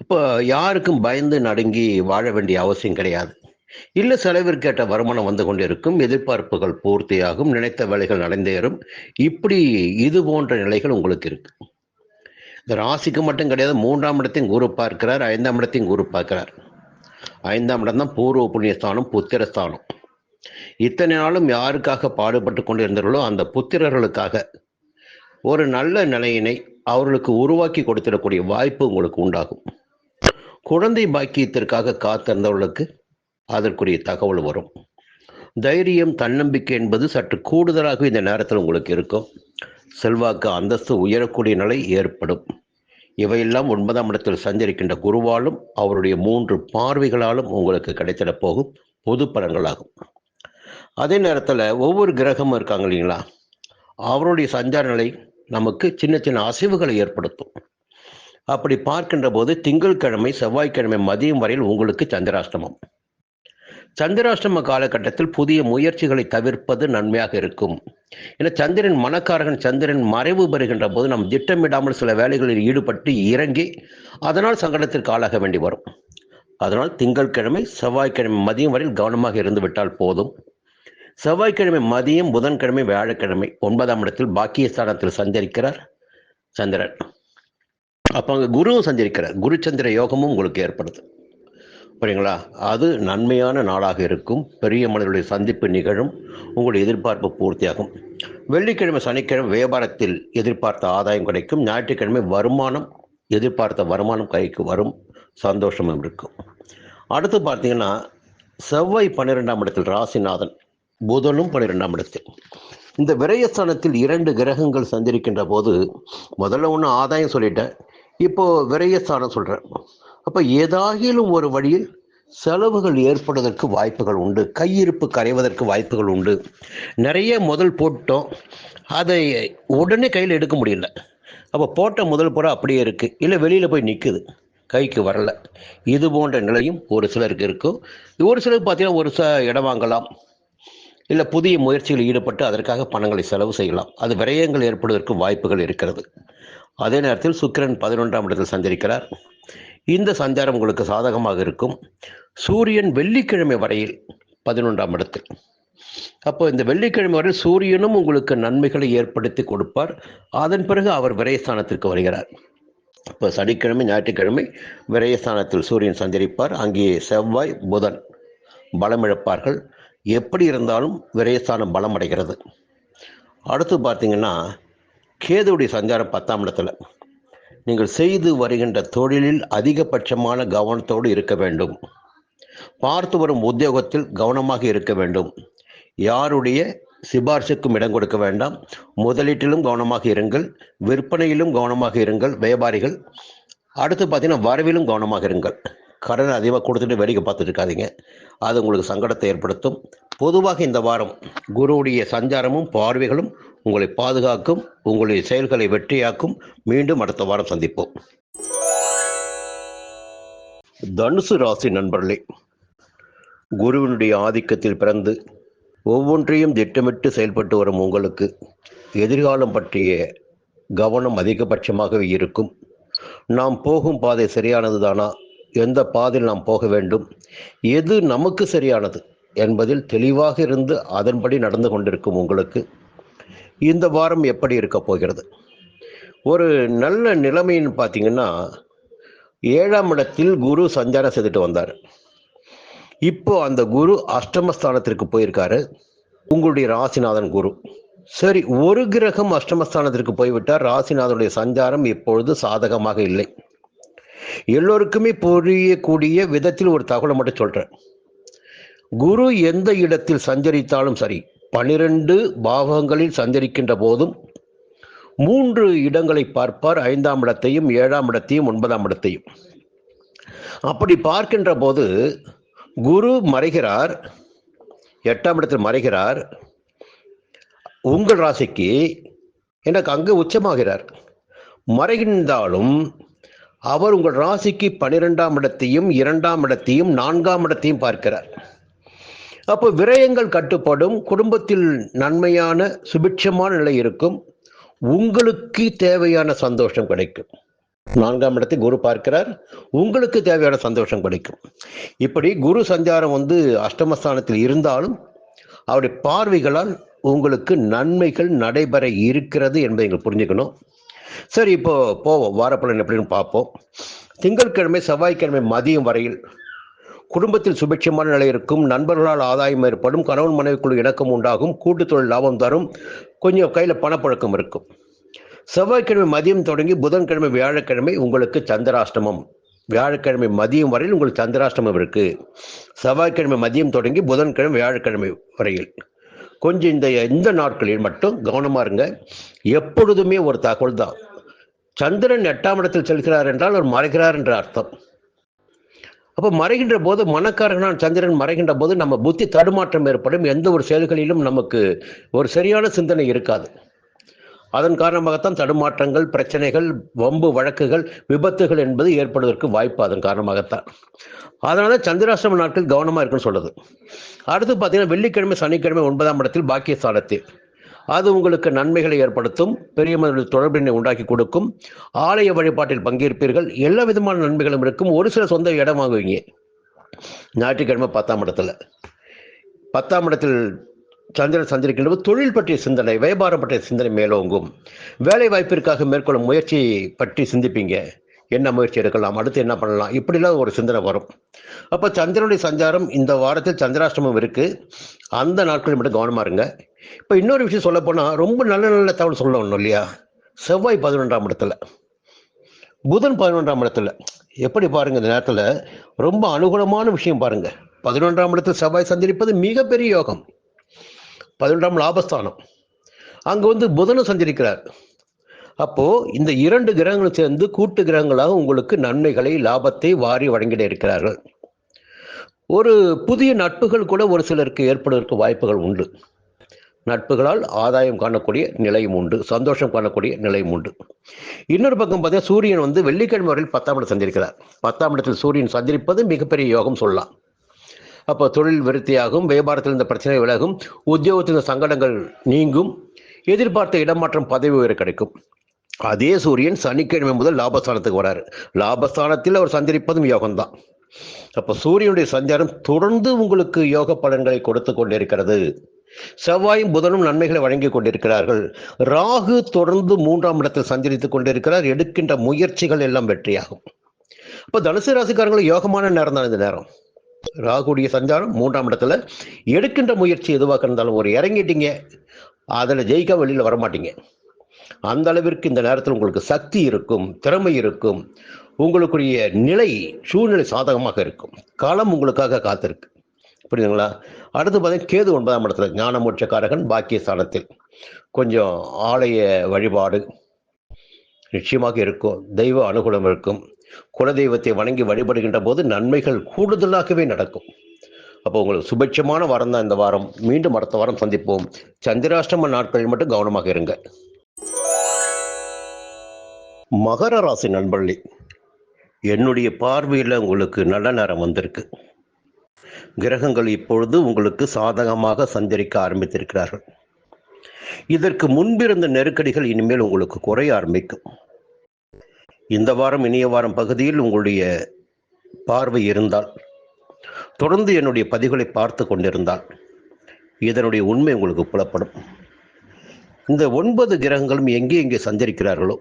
இப்போ யாருக்கும் பயந்து நடுங்கி வாழ வேண்டிய அவசியம் கிடையாது. இல்லை, செலவிற்கேற்ற வருமானம் வந்து கொண்டிருக்கும், எதிர்பார்ப்புகள் பூர்த்தியாகும், நினைத்த வேலைகள் நடந்தேறும். இப்படி இது போன்ற நிலைகள் உங்களுக்கு இருக்கு. இந்த ராசிக்கு மட்டும் கிடையாது, 3ஆம் இடத்தையும் குரு பார்க்கிறார், 5ஆம் இடத்தையும் குரு பார்க்கிறார். 5ஆம் இடம் தான் பூர்வ புண்ணியஸ்தானம், புத்திரஸ்தானம். இத்தனை நாளும் யாருக்காக பாடுபட்டு கொண்டு இருந்தார்களோ அந்த புத்திரர்களுக்காக ஒரு நல்ல நிலையினை அவர்களுக்கு உருவாக்கி கொடுத்திடக்கூடிய வாய்ப்பு உங்களுக்கு உண்டாகும். குழந்தை பாக்கியத்திற்காக காத்திருந்தவர்களுக்கு அதற்குரிய தகவல் வரும். தைரியம், தன்னம்பிக்கை என்பது சற்று கூடுதலாக இந்த நேரத்தில் உங்களுக்கு இருக்கும். செல்வாக்கு, அந்தஸ்து உயரக்கூடிய நிலை ஏற்படும். இவையெல்லாம் 9ஆம் இடத்தில் சஞ்சரிக்கின்ற குருவாலும் அவருடைய 3 பார்வைகளாலும் உங்களுக்கு கிடைத்திட போகும் பொது பலன்களாகும். அதே நேரத்தில் ஒவ்வொரு கிரகமும் இருக்காங்க இல்லைங்களா, அவருடைய சஞ்சார நிலை நமக்கு சின்ன சின்ன அசைவுகளை ஏற்படுத்தும். அப்படி பார்க்கின்ற போது திங்கட்கிழமை செவ்வாய்க்கிழமை மதியம் வரையில் உங்களுக்கு சந்திராஷ்டமம். சந்திராஷ்டம காலகட்டத்தில் புதிய முயற்சிகளை தவிர்ப்பது நன்மையாக இருக்கும். ஏன்னா சந்திரன் மனக்காரகன். சந்திரன் மறைவு பெறுகின்ற போது நாம் திட்டமிடாமல் சில வேலைகளில் ஈடுபட்டு இறங்கி அதனால் சங்கடத்திற்கு ஆளாக வேண்டி வரும். அதனால் திங்கட்கிழமை செவ்வாய்க்கிழமை மதியம் வரையில் கவனமாக இருந்து விட்டால் போதும். செவ்வாய்க்கிழமை மதியம், புதன்கிழமை, வியாழக்கிழமை 9ஆம் இடத்தில் பாக்கியஸ்தானத்தில் சஞ்சரிக்கிறார் சந்திரன். அப்போ அங்கே குருவும் சஞ்சரிக்கிறார். குரு சந்திர யோகமும் உங்களுக்கு ஏற்படுது. புரியுங்களா? அது நன்மையான நாளாக இருக்கும். பெரிய மனிதர்களுடைய சந்திப்பு நிகழும். உங்களுடைய எதிர்பார்ப்பு பூர்த்தியாகும். வெள்ளிக்கிழமை சனிக்கிழமை வியாபாரத்தில் எதிர்பார்த்த ஆதாயம் கிடைக்கும். ஞாயிற்றுக்கிழமை வருமானம், எதிர்பார்த்த வருமானம் கைக்கு வரும். சந்தோஷமும் இருக்கும். அடுத்து பார்த்தீங்கன்னா, செவ்வாய் 12ஆம் இடத்தில் ராசிநாதன், புதனும் 12ஆம் இடத்தில். இந்த விரயஸ்தானத்தில் 2 கிரகங்கள் சஞ்சரிக்கின்ற போது முதல்ல ஒன்று ஆதாயம் சொல்லிட்டேன், இப்போ விரயஸ்தானம் சொல்கிறேன். அப்போ ஏதாகிலும் ஒரு வழியில் செலவுகள் ஏற்படுவதற்கு வாய்ப்புகள் உண்டு. கையிருப்பு கரைவதற்கு வாய்ப்புகள் உண்டு. நிறைய முதல் போட்டோம், அதை உடனே கையில் எடுக்க முடியல. அப்போ போட்ட முதல் பூரா அப்படியே இருக்குது, இல்லை வெளியில் போய் நிற்குது, கைக்கு வரல. இது போன்ற நிலையும் ஒரு சிலருக்கு இருக்கும். ஒரு சிலருக்கு பார்த்தீங்கன்னா ஒரு இடம் வாங்கலாம், இல்லை புதிய முயற்சிகளில் ஈடுபட்டு அதற்காக பணங்களை செலவு செய்யலாம். அது விரயங்கள் ஏற்படுவதற்கு வாய்ப்புகள் இருக்கிறது. அதே நேரத்தில் சுக்கிரன் 11ஆம் இடத்தில் சஞ்சரிக்கிறார். இந்த சஞ்சாரம் உங்களுக்கு சாதகமாக இருக்கும். சூரியன் வெள்ளிக்கிழமை வரையில் 11ஆம் இடத்தில். அப்போ இந்த வெள்ளிக்கிழமை வரை சூரியனும் உங்களுக்கு நன்மைகளை ஏற்படுத்தி கொடுப்பார். அதன் பிறகு அவர் விரயஸ்தானத்திற்கு வருகிறார். இப்போ சனிக்கிழமை ஞாயிற்றுக்கிழமை விரயஸ்தானத்தில் சூரியன் சஞ்சரிப்பார். அங்கே செவ்வாய் புதன் பலமிழப்பார்கள். எப்படி இருந்தாலும் விரயஸ்தானம் பலம் அடைகிறது. அடுத்து பார்த்தீங்கன்னா கேதுவுடைய சஞ்சாரம் 10ஆம் இடத்துல. நீங்கள் செய்து வருகின்ற தொழிலில் அதிகபட்சமான கவனத்தோடு இருக்க வேண்டும். பார்த்து வரும் உத்தியோகத்தில் கவனமாக இருக்க வேண்டும். யாருடைய சிபார்சுக்கும் இடம் கொடுக்க வேண்டாம். முதலீட்டிலும் கவனமாக இருங்கள், விற்பனையிலும் கவனமாக இருங்கள் வியாபாரிகள். அடுத்து பார்த்தீங்கன்னா வரவிலும் கவனமாக இருங்கள். கடன் அதிகமாக கொடுத்துட்டு வேடிக்கை பார்த்துட்டு இருக்காதீங்க, அது உங்களுக்கு சங்கடத்தை ஏற்படுத்தும். பொதுவாக இந்த வாரம் குருவுடைய சஞ்சாரமும் பார்வைகளும் உங்களை பாதுகாக்கும், உங்களுடைய செயல்களை வெற்றியாக்கும். மீண்டும் அடுத்த வாரம் சந்திப்போம். தனுசு ராசி நண்பர்களே, குருவினுடைய ஆதிக்கத்தில் பிறந்து ஒவ்வொன்றையும் திட்டமிட்டு செயல்பட்டு வரும் உங்களுக்கு எதிர்காலம் பற்றிய கவனம் அதிகபட்சமாகவே இருக்கும். நாம் போகும் பாதை சரியானது தானா, எந்த பாதையில் நாம் போக வேண்டும், எது நமக்கு சரியானது என்பதில் தெளிவாக இருந்து அதன்படி நடந்து கொண்டிருக்கும் உங்களுக்கு இந்த வாரம் எப்படி இருக்க போகிறது? ஒரு நல்ல நிலைமைன்னு பார்த்தீங்கன்னா, 7ஆம் இடத்தில் குரு சஞ்சாரம் செய்துட்டு வந்தார். இப்போ அந்த குரு அஷ்டமஸ்தானத்திற்கு போயிருக்காரு. உங்களுடைய ராசிநாதன் குரு. சரி, ஒரு கிரகம் அஷ்டமஸ்தானத்திற்கு போய்விட்டார். ராசிநாதனுடைய சஞ்சாரம் இப்பொழுது சாதகமாக இல்லை. எல்லோருக்குமே புரியக்கூடிய விதத்தில் ஒரு தகவலை மட்டும் சொல்றேன். குரு எந்த இடத்தில் சஞ்சரித்தாலும் சரி, 12 பாவங்களில் சஞ்சரிக்கின்ற போதும் 3 இடங்களை பார்ப்பார். 5ஆம் இடத்தையும் 7ஆம் இடத்தையும் 9ஆம் இடத்தையும். அப்படி பார்க்கின்ற போது குரு மறைகிறார், 8ஆம் இடத்தில் மறைகிறார். உங்கள் ராசிக்கு எனக்கு அங்கு உச்சமாகிறார். மறைகின்றாலும் அவர் உங்கள் ராசிக்கு 12ஆம் இடத்தையும் 2ஆம் இடத்தையும் 4ஆம் இடத்தையும் பார்க்கிறார். அப்போ விரயங்கள் கட்டுப்படும், குடும்பத்தில் நன்மையான சுபிட்சமான நிலை இருக்கும், உங்களுக்கு தேவையான சந்தோஷம் கிடைக்கும். 4ஆம் இடத்தை குரு பார்க்கிறார், உங்களுக்கு தேவையான சந்தோஷம் கிடைக்கும். இப்படி குரு சஞ்சாரம் அஷ்டமஸ்தானத்தில் இருந்தாலும் அவருடைய பார்வைகளால் உங்களுக்கு நன்மைகள் நடைபெற இருக்கிறது என்பதை நீங்கள் புரிஞ்சுக்கணும். சரி, இப்போ போவோம், வாரப்பலன் எப்படின்னு பார்ப்போம். திங்கட்கிழமை செவ்வாய்க்கிழமை மதியம் வரையில் குடும்பத்தில் சுபிட்சமான நிலை இருக்கும், நண்பர்களால் ஆதாயம் ஏற்படும், கணவன் மனைவிக்குள் இணக்கம் உண்டாகும், கூட்டு தொழில் லாபம் தரும், கொஞ்சம் கையில் பணப்பழக்கம் இருக்கும். செவ்வாய்க்கிழமை மதியம் தொடங்கி புதன்கிழமை வியாழக்கிழமை உங்களுக்கு சந்திராஷ்டமம். வியாழக்கிழமை மதியம் வரையில் உங்களுக்கு சந்திராஷ்டமம் இருக்கு. செவ்வாய்க்கிழமை மதியம் தொடங்கி புதன்கிழமை வியாழக்கிழமை வரையில் கொஞ்சம் இந்த நாட்களில் மட்டும் கவனமா இருங்க. எப்பொழுதுமே ஒரு தகவல் தான், சந்திரன் 8ஆம் இடத்தில் செல்கிறார் என்றால் அவர் மறைகிறார் என்ற அர்த்தம். அப்போ மறைகின்ற போது, மனக்காரகனான சந்திரன் மறைகின்ற போது நம்ம புத்தி தடுமாற்றம் ஏற்படும். எந்த ஒரு செயல்களிலும் நமக்கு ஒரு சரியான சிந்தனை இருக்காது. அதன் காரணமாகத்தான் தடுமாற்றங்கள், பிரச்சனைகள், வம்பு வழக்குகள், விபத்துகள் என்பது ஏற்படுவதற்கு வாய்ப்பு அதன் காரணமாகத்தான். அதனால சந்திராஷ்டம நாட்கள் கவனமா இருக்குன்னு சொல்றது. அடுத்து பார்த்தீங்கன்னா, வெள்ளிக்கிழமை சனிக்கிழமை 9ஆம் இடத்தில் பாக்கியஸ்தானத்தில் அது உங்களுக்கு நன்மைகளை ஏற்படுத்தும், பெரிய தொடர்பினை உண்டாக்கி கொடுக்கும், ஆலய வழிபாட்டில் பங்கேற்பீர்கள், எல்லா விதமான நன்மைகளும் இருக்கும். ஒரு சில சொந்த இடம் வாங்குவீங்க. ஞாயிற்றுக்கிழமை 10ஆம் இடத்துல 10ஆம் இடத்தில் சந்திரன் சந்திரிக்கின்ற தொழில் பற்றிய சிந்தனை, வியாபாரம் பற்றிய சிந்தனை மேலோங்கும். வேலை வாய்ப்பிற்காக மேற்கொள்ளும் முயற்சி பற்றி சிந்திப்பீங்க. என்ன முயற்சி எடுக்கலாம், அடுத்து என்ன பண்ணலாம், இப்படிலாம் ஒரு சிந்தனை வரும். அப்போ சந்திரனுடைய சஞ்சாரம் இந்த வாரத்தில் சந்திராஷ்டமம் இருக்கு. அந்த நாட்களில் மட்டும் கவனமா இருங்க. இப்போ இன்னொரு விஷயம் சொல்ல போனா, ரொம்ப நல்ல நல்ல தகவல் சொல்லணும் இல்லையா? செவ்வாய் 11ஆம் இடத்துல, புதன் 11ஆம் இடத்துல. எப்படி பாருங்க, இந்த நேரத்துல ரொம்ப அனுகூலமான விஷயம் பாருங்க. 11ஆம் இடத்தில் செவ்வாய் சஞ்சரிப்பது மிகப்பெரிய யோகம். 11ஆம் லாபஸ்தானம். அங்கு புதனும் சஞ்சரிக்கிறார். அப்போ இந்த 2 கிரகங்களும் சேர்ந்து கூட்டு கிரகங்களாக உங்களுக்கு நன்மைகளை, லாபத்தை வாரி வழங்கிட இருக்கிறார்கள். ஒரு புதிய நட்புகள் கூட ஒரு சிலருக்கு ஏற்படுவதற்கு வாய்ப்புகள் உண்டு. நட்புகளால் ஆதாயம் காணக்கூடிய நிலையும் உண்டு, சந்தோஷம் காணக்கூடிய நிலையும் உண்டு. இன்னொரு பக்கம் பார்த்தீங்கன்னா, சூரியன் வெள்ளிக்கிழமை வரையில் 10ஆம் இடத்தில் சஞ்சரிக்கிறார். 10ஆம் இடத்தில் சூரியன் சஞ்சரிப்பது மிகப்பெரிய யோகம் சொல்லலாம். அப்போ தொழில் விருத்தியாகும், வியாபாரத்தில் இந்த பிரச்சனை விலகும், உத்தியோகத்தில் இந்த சங்கடங்கள் நீங்கும், எதிர்பார்த்த இடமாற்றம், பதவி உயர கிடைக்கும். அதே சூரியன் சனிக்கிழமை முதல் லாபஸ்தானத்துக்கு வராரு. லாபஸ்தானத்தில் அவர் சஞ்சரிப்பதும் யோகம்தான். அப்போ சூரியனுடைய சஞ்சாரம் தொடர்ந்து உங்களுக்கு யோக பலன்களை கொடுத்து கொண்டிருக்கிறது. செவ்வாயும் புதனும் நன்மைகளை வழங்கி கொண்டிருக்கிறார்கள். ராகு தொடர்ந்து 3ஆம் இடத்தில் சஞ்சரித்துக் கொண்டிருக்கிறார். எடுக்கின்ற முயற்சிகள் எல்லாம் வெற்றியாகும். இப்போ தனுசு ராசிக்காரங்களுக்கு யோகமான நேரம் தான் இந்த நேரம். ராகுடைய சஞ்சாரம் 3ஆம் இடத்துல. எடுக்கின்ற முயற்சி எதுவாக இருந்தாலும் ஒரு இறங்கிட்டீங்க, அதில் ஜெயிக்க வெளியில் வரமாட்டீங்க. அந்த அளவிற்கு இந்த நேரத்தில் உங்களுக்கு சக்தி இருக்கும், திறமை இருக்கும், உங்களுக்குரிய நிலை சூழ்நிலை சாதகமாக இருக்கும். காலம் உங்களுக்காக காத்திருக்கு. புரியுதுங்களா? அடுத்து பார்த்தீங்கன்னா கேது 9ஆம் இடத்துல ஞான மோட்சக்காரகன் பாக்கியஸ்தானத்தில். கொஞ்சம் ஆலய வழிபாடு நிச்சயமாக இருக்கும், தெய்வ அனுகூலம் இருக்கும். குலதெய்வத்தை வணங்கி வழிபடுகின்ற போது நன்மைகள் கூடுதலாகவே நடக்கும். அப்போ உங்களுக்கு சுபிட்சமான வாரம் தான் இந்த வாரம். மீண்டும் அடுத்த வாரம் சந்திப்போம். சந்திராஷ்டம நாட்களில் மட்டும் கவனமாக இருங்க. மகர ராசி நண்பர்களே, என்னுடைய பார்வையில் உங்களுக்கு நல்ல நேரம் வந்திருக்கு. கிரகங்கள் இப்பொழுது உங்களுக்கு சாதகமாக சஞ்சரிக்க ஆரம்பித்திருக்கிறார்கள். இதற்கு முன்பிருந்த நெருக்கடிகள் இனிமேல் உங்களுக்கு குறைய ஆரம்பிக்கும். இந்த வாரம் இனிய வாரம் பகுதியில் உங்களுடைய பார்வை இருந்தால், தொடர்ந்து என்னுடைய பதிவுகளை பார்த்து கொண்டிருந்தால் இதனுடைய உண்மை உங்களுக்கு புலப்படும். இந்த 9 கிரகங்களும் எங்கே சஞ்சரிக்கிறார்களோ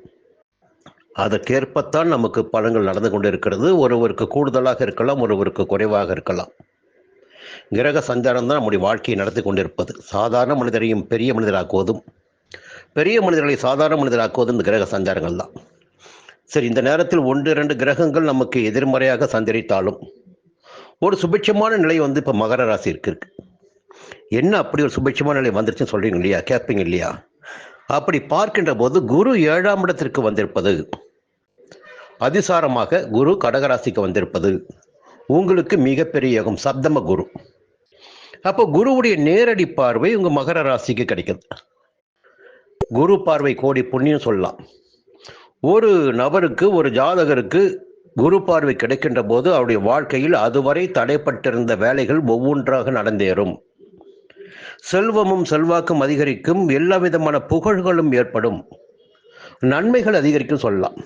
அதற்கேற்பத்தான் நமக்கு பலன்கள் நடந்து கொண்டிருக்கிறது. ஒருவருக்கு கூடுதலாக இருக்கலாம், ஒருவருக்கு குறைவாக இருக்கலாம். கிரக சஞ்சாரம் தான் நம்முடைய வாழ்க்கையை நடத்தி கொண்டிருப்பது. சாதாரண மனிதரையும் பெரிய மனிதராக்குவதும், பெரிய மனிதர்களை சாதாரண மனிதராக்குவதும் இந்த கிரக சஞ்சாரங்கள் தான். சரி, இந்த நேரத்தில் 1-2 கிரகங்கள் நமக்கு எதிர்மறையாக சஞ்சரித்தாலும் ஒரு சுபிட்சமான நிலை இப்போ மகர ராசி இருக்கு. என்ன அப்படி ஒரு சுபிட்சமான நிலை வந்துருச்சுன்னு சொல்றீங்க இல்லையா, கேட்பீங்க இல்லையா? அப்படி பார்க்கின்ற போது குரு 7ஆம் இடத்திற்கு வந்திருப்பது, அதிசாரமாக குரு கடகராசிக்கு வந்திருப்பது உங்களுக்கு மிகப்பெரிய யோகம். சப்தம குரு. அப்போ குருவுடைய நேரடி பார்வை உங்க மகர ராசிக்கு கிடைக்குது. குரு பார்வை கோடி புண்ணியம் சொல்லலாம். ஒரு நபருக்கு, ஒரு ஜாதகருக்கு குரு பார்வை கிடைக்கின்ற போது அவருடைய வாழ்க்கையில் அதுவரை தடைப்பட்டிருந்த வேலைகள் ஒவ்வொன்றாக நடந்தேறும். செல்வமும் செல்வாக்கும் அதிகரிக்கும், எல்லா விதமான புகழ்களும் ஏற்படும், நன்மைகள் அதிகரிக்கும் சொல்லலாம்.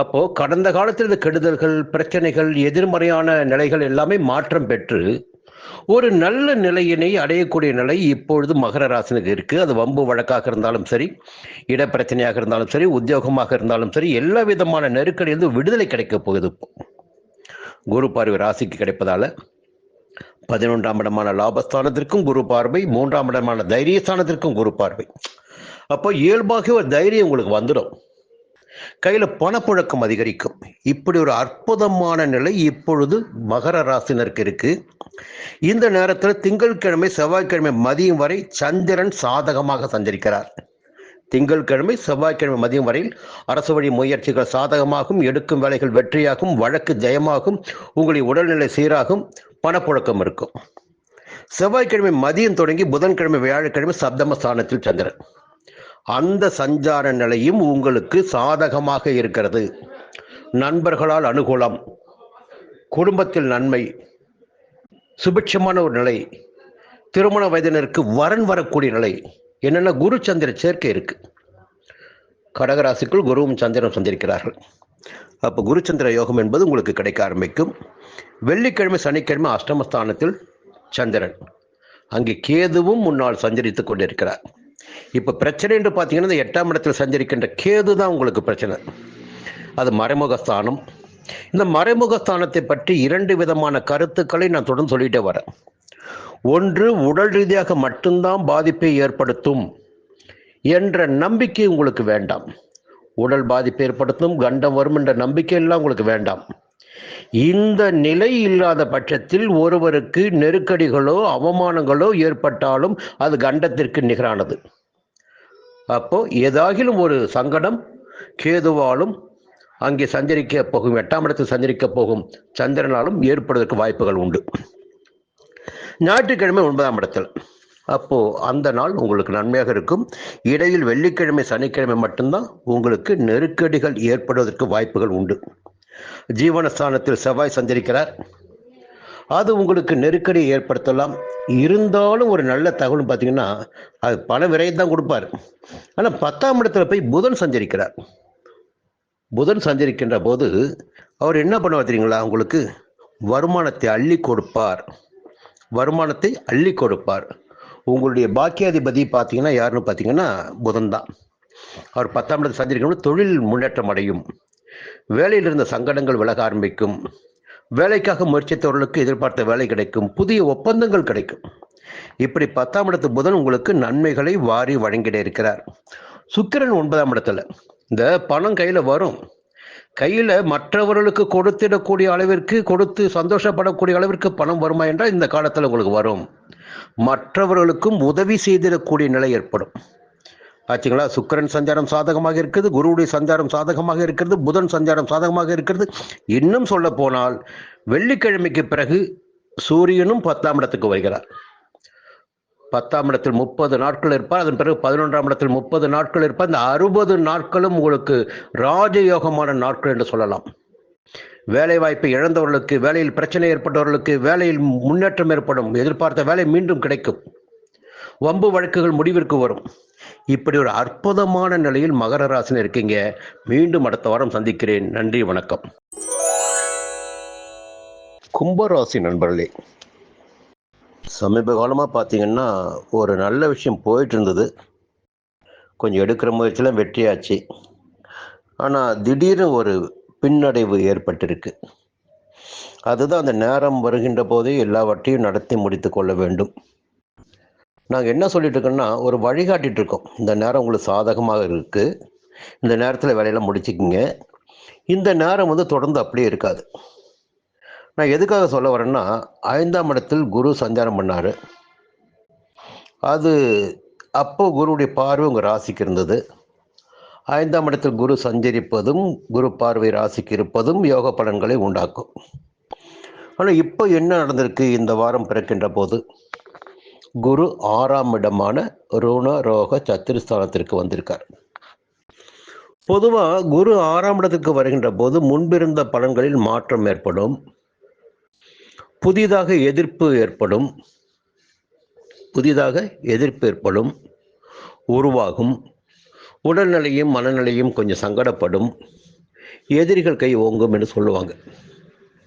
அப்போ கடந்த காலத்தில் இந்த கெடுதல்கள், பிரச்சனைகள், எதிர்மறையான நிலைகள் எல்லாமே மாற்றம் பெற்று ஒரு நல்ல நிலையினை அடையக்கூடிய நிலை இப்பொழுது மகர ராசினுக்கு இருக்கு. அது வம்பு வழக்காக இருந்தாலும் சரி, இடப்பிரச்சனையாக இருந்தாலும் சரி, உத்தியோகமாக இருந்தாலும் சரி, எல்லா விதமான நெருக்கடியிலிருந்து விடுதலை கிடைக்க போகுது. குரு பார்வை ராசிக்கு கிடைப்பதால 11ஆம் இடமான லாபஸ்தானத்திற்கும் குரு பார்வை, 3ஆம் இடமான தைரியஸ்தானத்திற்கும் குரு பார்வை. அப்போ இயல்பாக ஒரு தைரியம் உங்களுக்கு வந்துடும். கையில பணப்புழக்கம் அதிகரிக்கும். இப்படி ஒரு அற்புதமான நிலை இப்பொழுது மகர ராசினருக்கு இருக்கு. இந்த நேரத்தில் திங்கட்கிழமை செவ்வாய்க்கிழமை மதியம் வரை சந்திரன் சாதகமாக சஞ்சரிக்கிறார். திங்கட்கிழமை செவ்வாய்க்கிழமை மதியம் வரையில் அரசு வழி முயற்சிகள் சாதகமாகும், எடுக்கும் வேலைகள் வெற்றியாகும், வழக்கு ஜெயமாகும், உங்களுடைய உடல்நிலை சீராகும், பணப்புழக்கம் இருக்கும். செவ்வாய்க்கிழமை மதியம் தொடங்கி புதன்கிழமை வியாழக்கிழமை சப்தமஸ்தானத்தில் சந்திரன். அந்த சஞ்சார நிலையும் உங்களுக்கு சாதகமாக இருக்கிறது. நண்பர்களால் அனுகூலம், குடும்பத்தில் நன்மை, சுபிட்சமான ஒரு நிலை, திருமண வயதினருக்கு வரன் வரக்கூடிய நிலை. என்னென்ன குரு சந்திர சேர்க்கை இருக்கு. கடகராசிக்குள் குருவும் சந்திரனும் சந்திருக்கிறார்கள். அப்போ குருச்சந்திர யோகம் என்பது உங்களுக்கு கிடைக்க ஆரம்பிக்கும். வெள்ளிக்கிழமை சனிக்கிழமை அஷ்டமஸ்தானத்தில் சந்திரன், அங்கே கேதுவும் முன்னால் சஞ்சரித்துக் கொண்டிருக்கிறார். இப்போ பிரச்சனை என்று பார்த்தீங்கன்னா இந்த 8ஆம் இடத்தில் சஞ்சரிக்கின்ற கேது தான் உங்களுக்கு பிரச்சனை. அது மறைமுகஸ்தானம். இந்த மறைமுகஸ்தானத்தை பற்றி 2 விதமான கருத்துக்களை நான் தொடர்ந்து சொல்லிட்டே வரேன். ஒன்று, உடல் ரீதியாக மட்டும்தான் பாதிப்பை ஏற்படுத்தும் என்ற நம்பிக்கை உங்களுக்கு வேண்டாம். உடல் பாதிப்பை ஏற்படுத்தும், கண்டம் வரும் என்ற நம்பிக்கை எல்லாம் உங்களுக்கு வேண்டாம். இந்த நிலை இல்லாத பட்சத்தில் ஒருவருக்கு நெருக்கடிகளோ அவமானங்களோ ஏற்பட்டாலும் அது கண்டத்திற்கு நிகரானது. அப்போ ஏதாகிலும் ஒரு சங்கடம் கேதுவாலும் அங்கே சஞ்சரிக்க போகும் 8ஆம் இடத்தில் சஞ்சரிக்க போகும் சந்திரனாலும் ஏற்படுவதற்கு வாய்ப்புகள் உண்டு. ஞாயிற்றுக்கிழமை 9ஆம் இடத்தில், அப்போ அந்த நாள் உங்களுக்கு நன்மையாக இருக்கும். இடையில் வெள்ளிக்கிழமை சனிக்கிழமை மட்டும்தான் உங்களுக்கு நெருக்கடிகள் ஏற்படுவதற்கு வாய்ப்புகள் உண்டு. ஜீவனஸ்தானத்தில் செவ்வாய் சஞ்சரிக்கிறார். அது உங்களுக்கு நெருக்கடி ஏற்படுத்தலாம். இருந்தாலும் ஒரு நல்ல தகவல் பார்த்தீங்கன்னா அது பண விரையம் தான் கொடுப்பார். ஆனால் 10ஆம் இடத்துல போய் புதன் சஞ்சரிக்கிறார். புதன் சஞ்சரிக்கின்ற போது அவர் என்ன பண்ணுவார் தெரியுங்களா? உங்களுக்கு வருமானத்தை அள்ளி கொடுப்பார். வருமானத்தை அள்ளி கொடுப்பார். உங்களுடைய பாக்கியாதிபதி பார்த்தீங்கன்னா யாருன்னு பார்த்தீங்கன்னா புதன் தான். அவர் 10ஆம் இடத்தில் சஞ்சரிக்கணும். தொழில் முன்னேற்றம் அடையும். வேலையில் இருந்த சங்கடங்கள் விலக ஆரம்பிக்கும். வேலைக்காக முயற்சித்தவர்களுக்கு எதிர்பார்த்த வேலை கிடைக்கும். புதிய ஒப்பந்தங்கள் கிடைக்கும். இப்படி 10ஆம் இடத்து புதன் உங்களுக்கு நன்மைகளை வாரி வழங்கிட இருக்கிறார். சுக்கிரன் 9ஆம் இடத்துல. இந்த பணம் கையில் வரும். கையில் மற்றவர்களுக்கு கொடுத்திடக்கூடிய அளவிற்கு, கொடுத்து சந்தோஷப்படக்கூடிய அளவிற்கு பணம் வருமா என்றால் இந்த காலத்தில் உங்களுக்கு வரும். மற்றவர்களுக்கும் உதவி செய்திடக்கூடிய நிலை ஏற்படும். ஆச்சுங்களா? சுக்கிரன் சஞ்சாரம் சாதகமாக இருக்குது, குருவுடைய சஞ்சாரம் சாதகமாக இருக்கிறது, புதன் சஞ்சாரம் சாதகமாக இருக்கிறது. இன்னும் சொல்ல போனால் வெள்ளிக்கிழமைக்கு பிறகு சூரியனும் 10ஆம் இடத்துக்கு வருகிறார். 10ஆம் இடத்தில் 30 நாட்கள் இருப்பார். அதன் பிறகு 11ஆம் இடத்தில் 30 நாட்கள் இருப்பார். இந்த 60 நாட்களும் உங்களுக்கு ராஜயோகமான நாட்கள் என்று சொல்லலாம். வேலை வாய்ப்பை இழந்தவர்களுக்கு, வேலையில் பிரச்சனை ஏற்பட்டவர்களுக்கு வேலையில் முன்னேற்றம் ஏற்படும். எதிர்பார்த்த வேலை மீண்டும் கிடைக்கும். வம்பு வழக்குகள் முடிவிற்கு வரும். இப்படி ஒரு அற்புதமான நிலையில் மகர ராசியில் இருக்கீங்க. மீண்டும் அடுத்த வாரம் சந்திக்கிறேன். நன்றி, வணக்கம். கும்பராசி நண்பர்களே, சமீப காலமாக பார்த்தீங்கன்னா ஒரு நல்ல விஷயம் போயிட்டு இருந்தது. கொஞ்சம் எடுக்கிற முயற்சியெல்லாம் வெற்றியாச்சு. ஆனால் திடீர்னு ஒரு பின்னடைவு ஏற்பட்டிருக்கு. அதுதான் அந்த நேரம் வருகின்ற போதே எல்லாவற்றையும் நடத்தி முடித்து கொள்ள வேண்டும். நாங்கள் என்ன சொல்லிட்டு இருக்கோம்னா, ஒரு வழிகாட்டிட்டு இருக்கோம். இந்த நேரம் உங்களுக்கு சாதகமாக இருக்குது, இந்த நேரத்தில் வேலையெல்லாம் முடிச்சுக்கிங்க. இந்த நேரம் தொடர்ந்து அப்படியே இருக்காது. நான் எதுக்காக சொல்ல வரேன்னா, 5ஆம் இடத்தில் குரு சஞ்சாரம் பண்ணார். அது அப்போ குருவுடைய பார்வை உங்கள் ராசிக்கு இருந்தது. 5ஆம் இடத்தில் குரு சஞ்சரிப்பதும், குரு பார்வை ராசிக்கு இருப்பதும் யோக பலன்களை உண்டாக்கும். ஆனால் இப்போ என்ன நடந்திருக்கு? இந்த வாரம் பிறக்கின்ற போது குரு 6ஆம் இடமான ருண ரோக சத்துருஸ்தானத்திற்கு வந்திருக்கார். பொதுவாக குரு 6ஆம் இடத்துக்கு வருகின்ற போது முன்பிருந்த பலன்களில் மாற்றம் ஏற்படும், புதிதாக எதிர்ப்பு ஏற்படும், உருவாகும். உடல்நிலையும் மனநிலையும் கொஞ்சம் சங்கடப்படும், எதிரிகள் கை ஓங்கும் என்று சொல்லுவாங்க.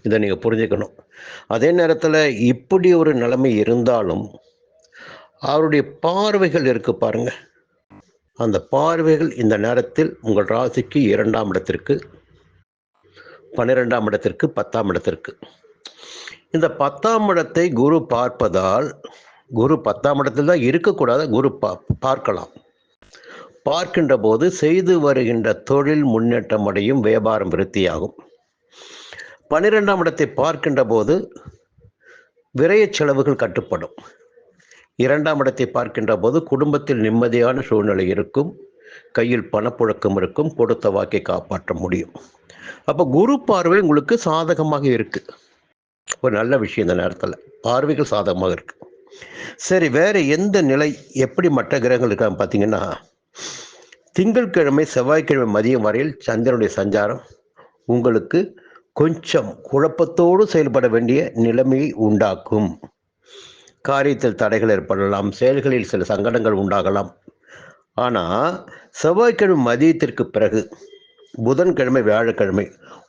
இதை நீங்கள் புரிஞ்சுக்கணும். அதே நேரத்தில் இப்படி ஒரு நிலைமை இருந்தாலும் அவருடைய பார்வைகள் இருக்கு பாருங்க. அந்த பார்வைகள் இந்த நேரத்தில் உங்கள் ராசிக்கு 2ஆம் இடத்திற்கு, 12ஆம் இடத்திற்கு, 10ஆம் இடத்திற்கு. இந்த 10ஆம் இடத்தை குரு பார்ப்பதால், குரு 10ஆம் இடத்தில் தான் இருக்கக்கூடாது, குரு பார்க்கலாம். பார்க்கின்ற போது செய்து வருகின்ற தொழில் முன்னேற்றம் அடையும், வியாபாரம் விருத்தியாகும். 12ஆம் இடத்தை பார்க்கின்ற போது விரய செலவுகள் கட்டுப்படும். 2ஆம் இடத்தை பார்க்கின்ற போது குடும்பத்தில் நிம்மதியான சூழ்நிலை இருக்கும், கையில் பணப்புழக்கம் இருக்கும், கொடுத்த வாக்கை காப்பாற்ற முடியும். அப்போ குரு பார்வை உங்களுக்கு சாதகமாக இருக்கு. ஒரு நல்ல விஷயம். இந்த நேரத்தில் பார்வைகள் சாதகமாக இருக்கு. சரி, வேற எந்த நிலை, எப்படி மற்ற கிரகங்கள் இருக்காங்க பார்த்தீங்கன்னா, திங்கட்கிழமை செவ்வாய்க்கிழமை மதியம் வரையில் சந்திரனுடைய சஞ்சாரம் உங்களுக்கு கொஞ்சம் குழப்பத்தோடு செயல்பட வேண்டிய நிலைமையை உண்டாக்கும். காரியத்தில் தடைகள் ஏற்படலாம், செயல்களில் சில சங்கடங்கள் உண்டாகலாம். ஆனால் செவ்வாய்க்கிழமை மதியத்திற்கு பிறகு புதன்கிழமை வியாழக்கிழமை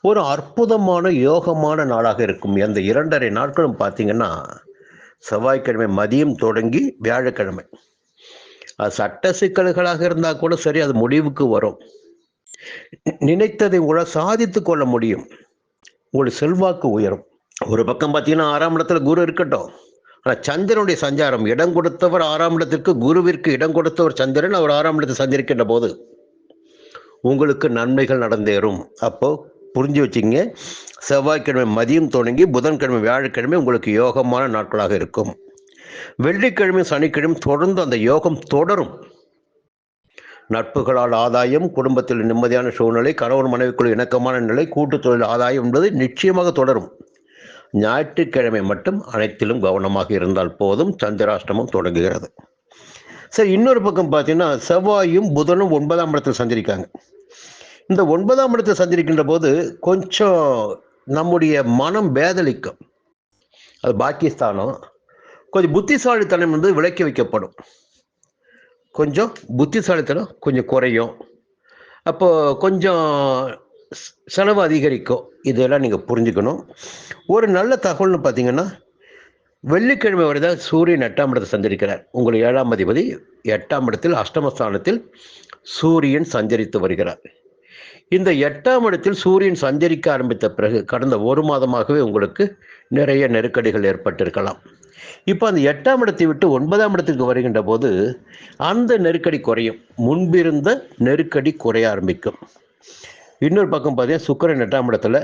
ஒரு அற்புதமான யோகமான நாளாக இருக்கும். அந்த 2.5 நாட்களும் பார்த்தீங்கன்னா செவ்வாய்க்கிழமை மதியம் தொடங்கி வியாழக்கிழமை, அது சட்ட சிக்கல்களாக இருந்தால் கூட சரி, அது முடிவுக்கு வரும். நினைத்ததை உங்களால் சாதித்து கொள்ள முடியும். உங்களுடைய செல்வாக்கு உயரும். ஒரு பக்கம் பார்த்தீங்கன்னா 6ஆம் இடத்துல குரு இருக்கட்டும், ஆனால் சந்திரனுடைய சஞ்சாரம், இடம் கொடுத்தவர் 6ஆம் இடத்திற்கு, குருவிற்கு இடம் கொடுத்தவர் சந்திரன், அவர் 6ஆம் இடத்தை சஞ்சரிக்கின்ற போது உங்களுக்கு நன்மைகள் நடந்தேறும். அப்போ புரிஞ்சு வச்சுங்க, செவ்வாய்க்கிழமை மதியம் தொடங்கி புதன்கிழமை வியாழக்கிழமை உங்களுக்கு யோகமான நாட்களாக இருக்கும். வெள்ளிக்கிழமை சனிக்கிழமை தொடர்ந்து அந்த யோகம் தொடரும். நட்புகளால் ஆதாயம், குடும்பத்தில் நிம்மதியான சூழ்நிலை, கணவன் மனைவிக்குள் இணக்கமான நிலை, கூட்டு தொழில் ஆதாயம் என்பது நிச்சயமாக தொடரும். ஞாயிற்றுக்கிழமை மட்டும் அனைத்திலும் கவனமாக இருந்தால் போதும். சந்திராஷ்டமம் தொடங்குகிறது. சரி, இன்னொரு பக்கம் பார்த்தீங்கன்னா செவ்வாயும் புதனும் 9ஆம் இடத்தில் சஞ்சரிக்காங்க. இந்த 9ஆம் இடத்தில் சஞ்சரிக்கின்ற போது கொஞ்சம் நம்முடைய மனம் பேதலிக்கும். அது பாக்கியஸ்தானம். கொஞ்சம் புத்திசாலித்தனம் விலக்கி வைக்கப்படும். கொஞ்சம் புத்திசாலித்தனம் கொஞ்சம் குறையும். அப்போ கொஞ்சம் செலவு அதிகரிக்கும். இதெல்லாம் நீங்கள் புரிஞ்சுக்கணும். ஒரு நல்ல தகவல்னு பார்த்தீங்கன்னா, வெள்ளிக்கிழமை வரை தான் சூரியன் 8ஆம் இடத்தை சஞ்சரிக்கிறார். உங்கள் 7ஆம் அதிபதி 8ஆம் இடத்தில் அஷ்டமஸ்தானத்தில் சூரியன் சஞ்சரித்து வருகிறார். இந்த 8ஆம் இடத்தில் சூரியன் சஞ்சரிக்க ஆரம்பித்த பிறகு கடந்த ஒரு மாதமாகவே உங்களுக்கு நிறைய நெருக்கடிகள் ஏற்பட்டிருக்கலாம். இப்போ அந்த 8ஆம் இடத்தை விட்டு 9ஆம் இடத்திற்கு வருகின்ற போது அந்த நெருக்கடி குறையும். முன்பிருந்த நெருக்கடி குறைய ஆரம்பிக்கும். இன்னொரு பக்கம் பார்த்தீங்கன்னா சுக்கிரன் 8ஆம் இடத்துல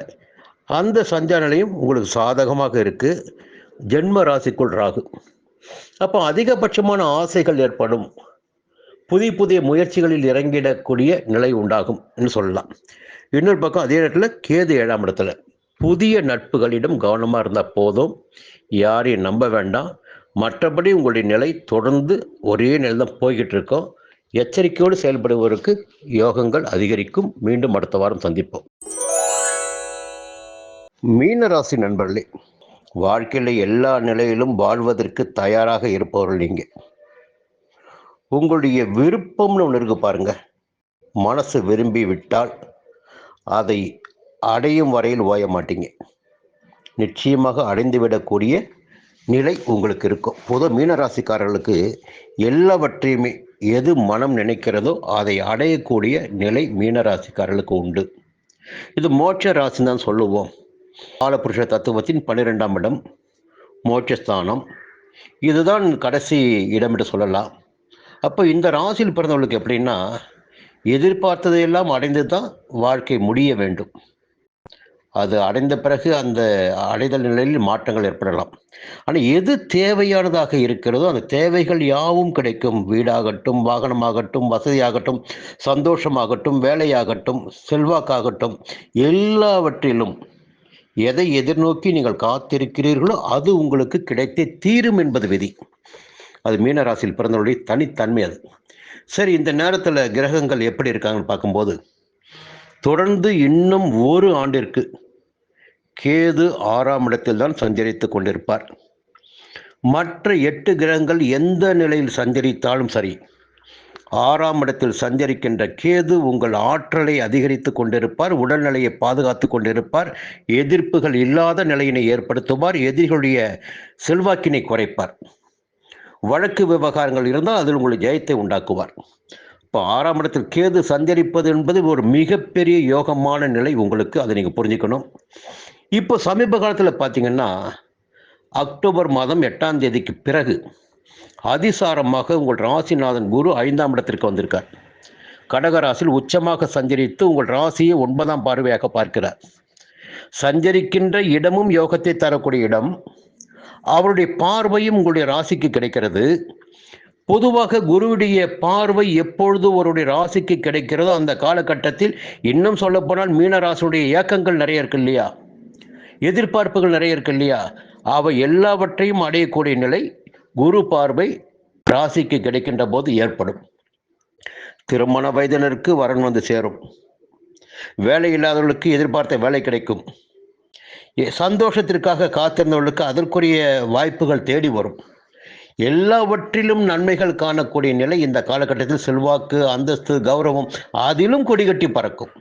அந்த சஞ்சார நிலையும் உங்களுக்கு சாதகமாக இருக்கு. ஜென்ம ராசிக்குள் ராகு. அப்போ அதிகபட்சமான ஆசைகள் ஏற்படும். புதிய புதிய முயற்சிகளில் இறங்கிடக்கூடிய நிலை உண்டாகும் என்று சொல்லலாம். இன்னொரு பக்கம் அதே இடத்துல கேது 7ஆம் இடத்துல. புதிய நட்புகளிடம் கவனமாக இருந்தால் போதும். யாரையும் நம்ப வேண்டாம். மற்றபடி உங்களுடைய நிலை தொடர்ந்து ஒரே நிலை தான் போய்கிட்டு இருக்கோம். எச்சரிக்கையோடு செயல்படுவதற்கு யோகங்கள் அதிகரிக்கும். மீண்டும் அடுத்த வாரம் சந்திப்போம். மீனராசி நண்பர்களே, வாழ்க்கையில் எல்லா நிலையிலும் வாழ்வதற்கு தயாராக இருப்பவர்கள் நீங்கள். உங்களுடைய விருப்பம்னு ஒன்று இருக்கு பாருங்க. மனசு விரும்பி விட்டால் அதை அடையும் வரையில் ஓய மாட்டீங்க. நிச்சயமாக அடைந்துவிடக்கூடிய நிலை உங்களுக்கு இருக்கும். பொதுவாக மீனராசிக்காரர்களுக்கு எல்லாவற்றையுமே எது மனம் நினைக்கிறதோ அதை அடையக்கூடிய நிலை மீனராசிக்காரர்களுக்கு உண்டு. இது மோட்ச ராசின்னு தான் சொல்லுவோம். காலபுருஷ தத்துவத்தின் 12ஆம் இடம் மோட்சஸ்தானம். இதுதான் கடைசி இடம் என்று சொல்லலாம். அப்போ இந்த ராசியில் பிறந்தவர்களுக்கு எப்படின்னா, எதிர்பார்த்ததையெல்லாம் அடைந்து தான் வாழ்க்கை முடிய வேண்டும். அது அடைந்த பிறகு அந்த அடைதல் நிலையில் மாற்றங்கள் ஏற்படலாம். ஆனால் எது தேவையானதாக இருக்கிறதோ அந்த தேவைகள் யாவும் கிடைக்கும். வீடாகட்டும், வாகனமாகட்டும், வசதியாகட்டும், சந்தோஷமாகட்டும், வேலையாகட்டும், செல்வாக்காகட்டும், எல்லாவற்றிலும் எதை எதிர்நோக்கி நீங்கள் காத்திருக்கிறீர்களோ அது உங்களுக்கு கிடைத்தே தீரும் என்பது விதி. அது மீனராசியில் பிறந்தவருடைய தனித்தன்மை அது. சரி, இந்த நேரத்தில் கிரகங்கள் எப்படி இருக்காங்கன்னு பார்க்கும்போது, தொடர்ந்து இன்னும் ஒரு ஆண்டிற்கு கேது 6ஆம் இடத்தில் தான் சஞ்சரித்து கொண்டிருப்பார். மற்ற 8 கிரகங்கள் எந்த நிலையில் சஞ்சரித்தாலும் சரி, 6ஆம் இடத்தில் சஞ்சரிக்கின்ற கேது உங்கள் ஆற்றலை அதிகரித்து கொண்டிருப்பார். உடல்நிலையை பாதுகாத்து கொண்டிருப்பார். எதிர்ப்புகள் இல்லாத நிலையினை ஏற்படுத்துவார். எதிரிகளுடைய செல்வாக்கினை குறைப்பார். வழக்கு விவகாரங்கள் இருந்தால் அதில் உங்களுக்கு ஜெயத்தை உண்டாக்குவார். இப்போ 6ஆம் இடத்தில் கேது சஞ்சரிப்பது என்பது ஒரு மிகப்பெரிய யோகமான நிலை உங்களுக்கு. அதை நீங்கள் புரிஞ்சுக்கணும். இப்போ சமீப காலத்தில் பார்த்தீங்கன்னா, அக்டோபர் மாதம் 8ஆம் தேதிக்கு பிறகு அதிசாரமாக உங்கள் ராசிநாதன் குரு 5ஆம் இடத்திற்கு வந்திருக்கார். கடகராசியில் உச்சமாக சஞ்சரித்து உங்கள் ராசியை 9ஆம் பார்வையாக பார்க்கிறார். சஞ்சரிக்கின்ற இடமும் யோகத்தை தரக்கூடிய இடம். அவருடைய பார்வையும் உங்களுடைய ராசிக்கு கிடைக்கிறது. பொதுவாக குருவுடைய பார்வை எப்பொழுது ஒருடைய ராசிக்கு கிடைக்கிறதோ அந்த காலகட்டத்தில், இன்னும் சொல்ல போனால் மீனராசியுடைய இயக்கங்கள் நிறைய இருக்கு இல்லையா, எதிர்பார்ப்புகள் நிறைய இருக்கு இல்லையா, அவை எல்லாவற்றையும் அடையக்கூடிய நிலை குரு பார்வை ராசிக்கு கிடைக்கின்ற போது ஏற்படும். திருமண வயதினருக்கு வரன் வந்து சேரும். வேலை இல்லாதவர்களுக்கு எதிர்பார்த்த வேலை கிடைக்கும். சந்தோஷத்திற்காக காத்திருந்தவர்களுக்கு அதற்குரிய வாய்ப்புகள் தேடி வரும். எல்லாவற்றிலும் நன்மைகள் காணக்கூடிய நிலை இந்த காலகட்டத்தில். செல்வாக்கு, அந்தஸ்து, கௌரவம் அதிலும் கொடிகட்டி பறக்கும்.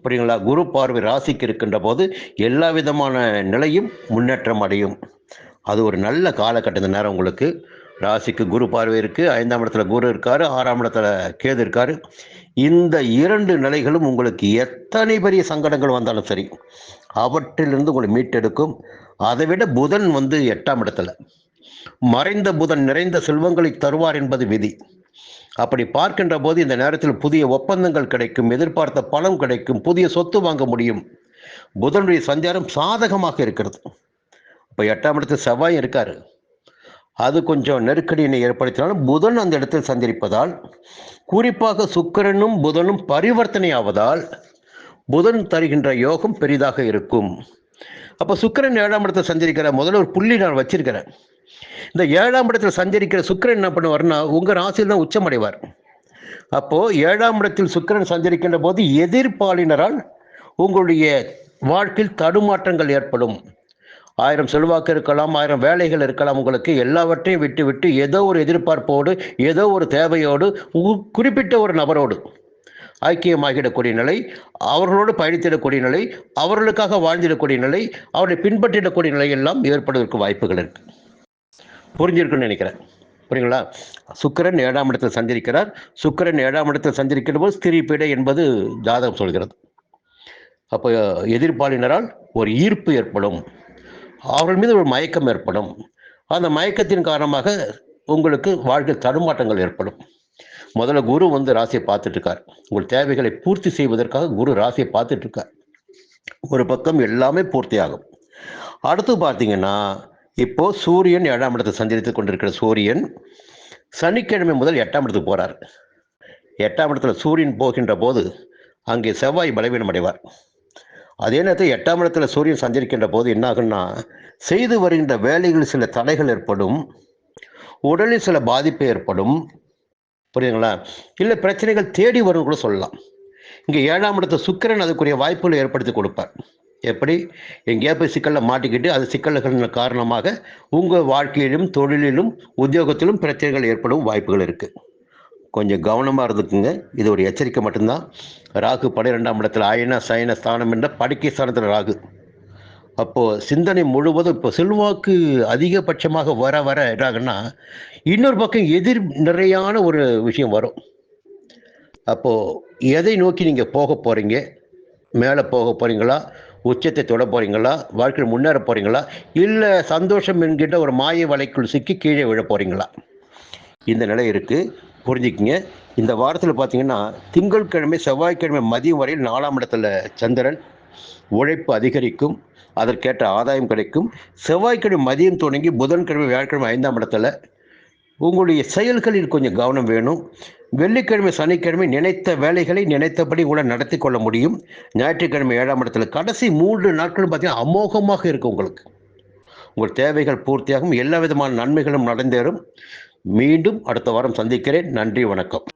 புரியுங்களா? குரு பார்வை ராசிக்கு இருக்கின்ற போது எல்லா விதமான நிலையும் முன்னேற்றம் அடையும். அது ஒரு நல்ல காலகட்ட நேரம் உங்களுக்கு. ராசிக்கு குரு பார்வை இருக்குது, 5ஆம் இடத்துல குரு இருக்கார், 6ஆம் இடத்துல கேது இருக்கார். இந்த 2 நிலைகளும் உங்களுக்கு எத்தனை பெரிய சங்கடங்கள் வந்தாலும் சரி அவற்றிலிருந்து உங்களை மீட்டெடுக்கும். அதை விட புதன் வந்து 8ஆம் இடத்துல மறைந்த புதன் நிறைந்த செல்வங்களை தருவார் என்பது விதி. அப்படி பார்க்கின்ற போது இந்த நேரத்தில் புதிய ஒப்பந்தங்கள் கிடைக்கும், எதிர்பார்த்த பணம் கிடைக்கும், புதிய சொத்து வாங்க முடியும். புதனுடைய சஞ்சாரம் சாதகமாக இருக்கிறது. இப்போ 8ஆம் இடத்தில் செவ்வாய் இருக்காரு. அது கொஞ்சம் நெருக்கடியினை ஏற்படுத்தினாலும் புதன் அந்த இடத்தில் சஞ்சரிப்பதால், குறிப்பாக சுக்கிரனும் புதனும் பரிவர்த்தனை ஆவதால் புதன் தருகின்ற யோகம் பெரிதாக இருக்கும். அப்போ சுக்கிரன் 7ஆம் இடத்தில் சஞ்சரிக்கிற முதல்ல ஒரு புள்ளி நான் வச்சிருக்கிறேன். இந்த 7ஆம் இடத்தில் சஞ்சரிக்கிற சுக்கிரன் என்ன பண்ணுவார்னா உங்கள் ராசியில் தான் உச்சமடைவார். அப்போது 7ஆம் இடத்தில் சுக்கிரன் சஞ்சரிக்கின்ற போது எதிர்ப்பாளினரால் உங்களுடைய வாழ்க்கையில் தடுமாற்றங்கள் ஏற்படும். 1000 செல்வாக்கு இருக்கலாம், 1000 வேலைகள் இருக்கலாம். உங்களுக்கு எல்லாவற்றையும் விட்டு விட்டு ஏதோ ஒரு எதிர்பார்ப்போடு, ஏதோ ஒரு தேவையோடு, குறிப்பிட்ட ஒரு நபரோடு ஐக்கியமாகிடக்கூடிய நிலை, அவர்களோடு பயணித்திடக்கூடிய நிலை, அவர்களுக்காக வாழ்ந்திடக்கூடிய நிலை, அவர்களை பின்பற்றிடக்கூடிய நிலை எல்லாம் ஏற்படுவதற்கு வாய்ப்புகள் இருக்கு. புரிஞ்சிருக்குன்னு நினைக்கிறேன். புரியுங்களா? சுக்கிரன் 7ஆம் இடத்தில் சஞ்சரிக்கிறார். சுக்கிரன் 7ஆம் இடத்தில் சஞ்சரிக்கிற போது ஸ்திரீ பீடை என்பது ஜாதகம் சொல்கிறது. அப்போ எதிர்ப்பாளினரால் ஒரு ஈர்ப்பு ஏற்படும், அவர்கள் மீது ஒரு மயக்கம் ஏற்படும். அந்த மயக்கத்தின் காரணமாக உங்களுக்கு வாழ்க்கை தடுமாற்றங்கள் ஏற்படும். முதல்ல குரு ராசியை பார்த்துட்டு இருக்கார். உங்கள் தேவைகளை பூர்த்தி செய்வதற்காக குரு ராசியை பார்த்துட்டு இருக்கார். ஒரு பக்கம் எல்லாமே பூர்த்தி ஆகும். அடுத்து பார்த்தீங்கன்னா, இப்போ சூரியன் 7ஆம் இடத்தை சஞ்சரித்துக் கொண்டிருக்கிற சூரியன் சனிக்கிழமை முதல் 8ஆம் இடத்துக்கு போறார். 8ஆம் இடத்துல சூரியன் போகின்ற போது அங்கே செவ்வாய் பலவீனம் அடைவார். அதே நேரத்தில் 8ஆம் இடத்துல சூரியன் சஞ்சரிக்கின்ற போது என்ன ஆகுன்னா, செய்து வருகின்ற வேலைகளில் சில தடைகள் ஏற்படும், உடலில் சில பாதிப்பு ஏற்படும். புரியுதுங்களா? இல்லை பிரச்சனைகள் தேடி வரும் கூட சொல்லலாம். இங்கே 7ஆம் இடத்த சுக்கிரன் அதுக்குரிய வாய்ப்புகளை ஏற்படுத்தி கொடுப்பார். எப்படி? எங்கேயா போய் சிக்கலில் மாட்டிக்கிட்டு அது சிக்கல்களின் காரணமாக உங்கள் வாழ்க்கையிலும் தொழிலிலும் உத்தியோகத்திலும் பிரச்சனைகள் ஏற்படும் வாய்ப்புகள் இருக்குது. கொஞ்சம் கவனமாக இருந்துக்குங்க. இது ஒரு எச்சரிக்கை மட்டும்தான். ராகு 12ஆம் இடத்துல அயன சயன ஸ்தானம் என்ற படுக்கை ஸ்தானத்தில் ராகு. அப்போது சிந்தனை முழுவதும் இப்போ செல்வாக்கு அதிகபட்சமாக வர வர என்னாகுன்னா, இன்னொரு பக்கம் எதிர் நிறையான ஒரு விஷயம் வரும். அப்போது எதை நோக்கி நீங்கள் போக போகிறீங்க? மேலே போக போகிறீங்களா? உச்சத்தை தொட போகிறீங்களா? வாழ்க்கையில் முன்னேற போகிறீங்களா? இல்லை சந்தோஷம் என்கின்ற ஒரு மாய வலைக்குள் சிக்கி கீழே விழ போகிறீங்களா? இந்த நிலை இருக்குது. புரிஞ்சுக்கிங்க. இந்த வாரத்தில் பார்த்தீங்கன்னா, திங்கட்கிழமை செவ்வாய்க்கிழமை மதியம் வரையில் 4ஆம் இடத்துல சந்திரன். உழைப்பு அதிகரிக்கும், அதற்கேற்ற ஆதாயம் கிடைக்கும். செவ்வாய்க்கிழமை மதியம் தொடங்கி புதன்கிழமை வியாழக்கிழமை 5ஆம் இடத்துல உங்களுடைய செயல்களில் கொஞ்சம் கவனம் வேணும். வெள்ளிக்கிழமை சனிக்கிழமை நினைத்த வேலைகளை நினைத்தபடி கூட நடத்தி கொள்ள முடியும். ஞாயிற்றுக்கிழமை 7ஆம் இடத்துல கடைசி 3 நாட்களும் பார்த்தீங்கன்னா அமோகமாக இருக்கும். உங்களுக்கு உங்கள் தேவைகள் பூர்த்தியாகும், எல்லா விதமான நன்மைகளும் நடந்தேறும். மீண்டும் அடுத்த வாரம் சந்திக்கிறேன். நன்றி, வணக்கம்.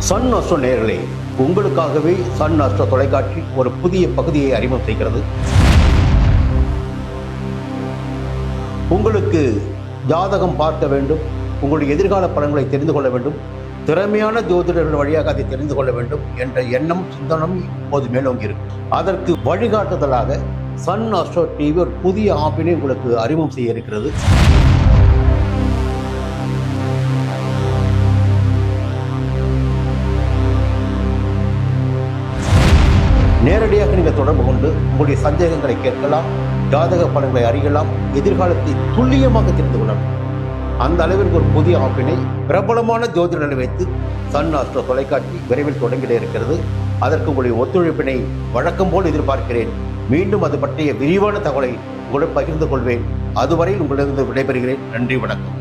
சன் அஸ்ட்ரோ நேயர்களே, உங்களுக்காகவே சன் அஸ்ட்ரோ தொலைக்காட்சி ஒரு புதிய பகுதியை அறிமுகம் செய்கிறது. உங்களுக்கு ஜாதகம் பார்க்க வேண்டும், உங்களுடைய எதிர்கால பலன்களை தெரிந்து கொள்ள வேண்டும், திறமையான ஜோதிடர்கள் வழியாக அதை தெரிந்து கொள்ள வேண்டும் என்ற எண்ணம் சிந்தனம் இப்போது மேலோங்கி இருக்கு. அதற்கு வழிகாட்டுதலாக சன் அஸ்ட்ரோ டிவி ஒரு புதிய ஆப்பினை உங்களுக்கு அறிமுகம் செய்ய இருக்கிறது. நேரடியாக நீங்கள் தொடர்பு கொண்டு உங்களுடைய சந்தேகங்களை கேட்கலாம், ஜாதக பலன்களை அறியலாம், எதிர்காலத்தை துல்லியமாக தெரிந்து கொள்ளலாம். அந்த அளவிற்கு ஒரு புதிய ஆப்பினை பிரபலமான ஜோதிடர்களை வைத்து சன் அஸ்ட்ரோ தொலைக்காட்சி விரைவில் தொடங்கிட இருக்கிறது. அதற்கு உங்களுடைய ஒத்துழைப்பினை வழக்கம் போல் எதிர்பார்க்கிறேன். மீண்டும் அது பற்றிய விரிவான தகவலை உங்களுடன் பகிர்ந்து கொள்வேன். அதுவரை உங்களிடம் விடைபெறுகிறேன். நன்றி, வணக்கம்.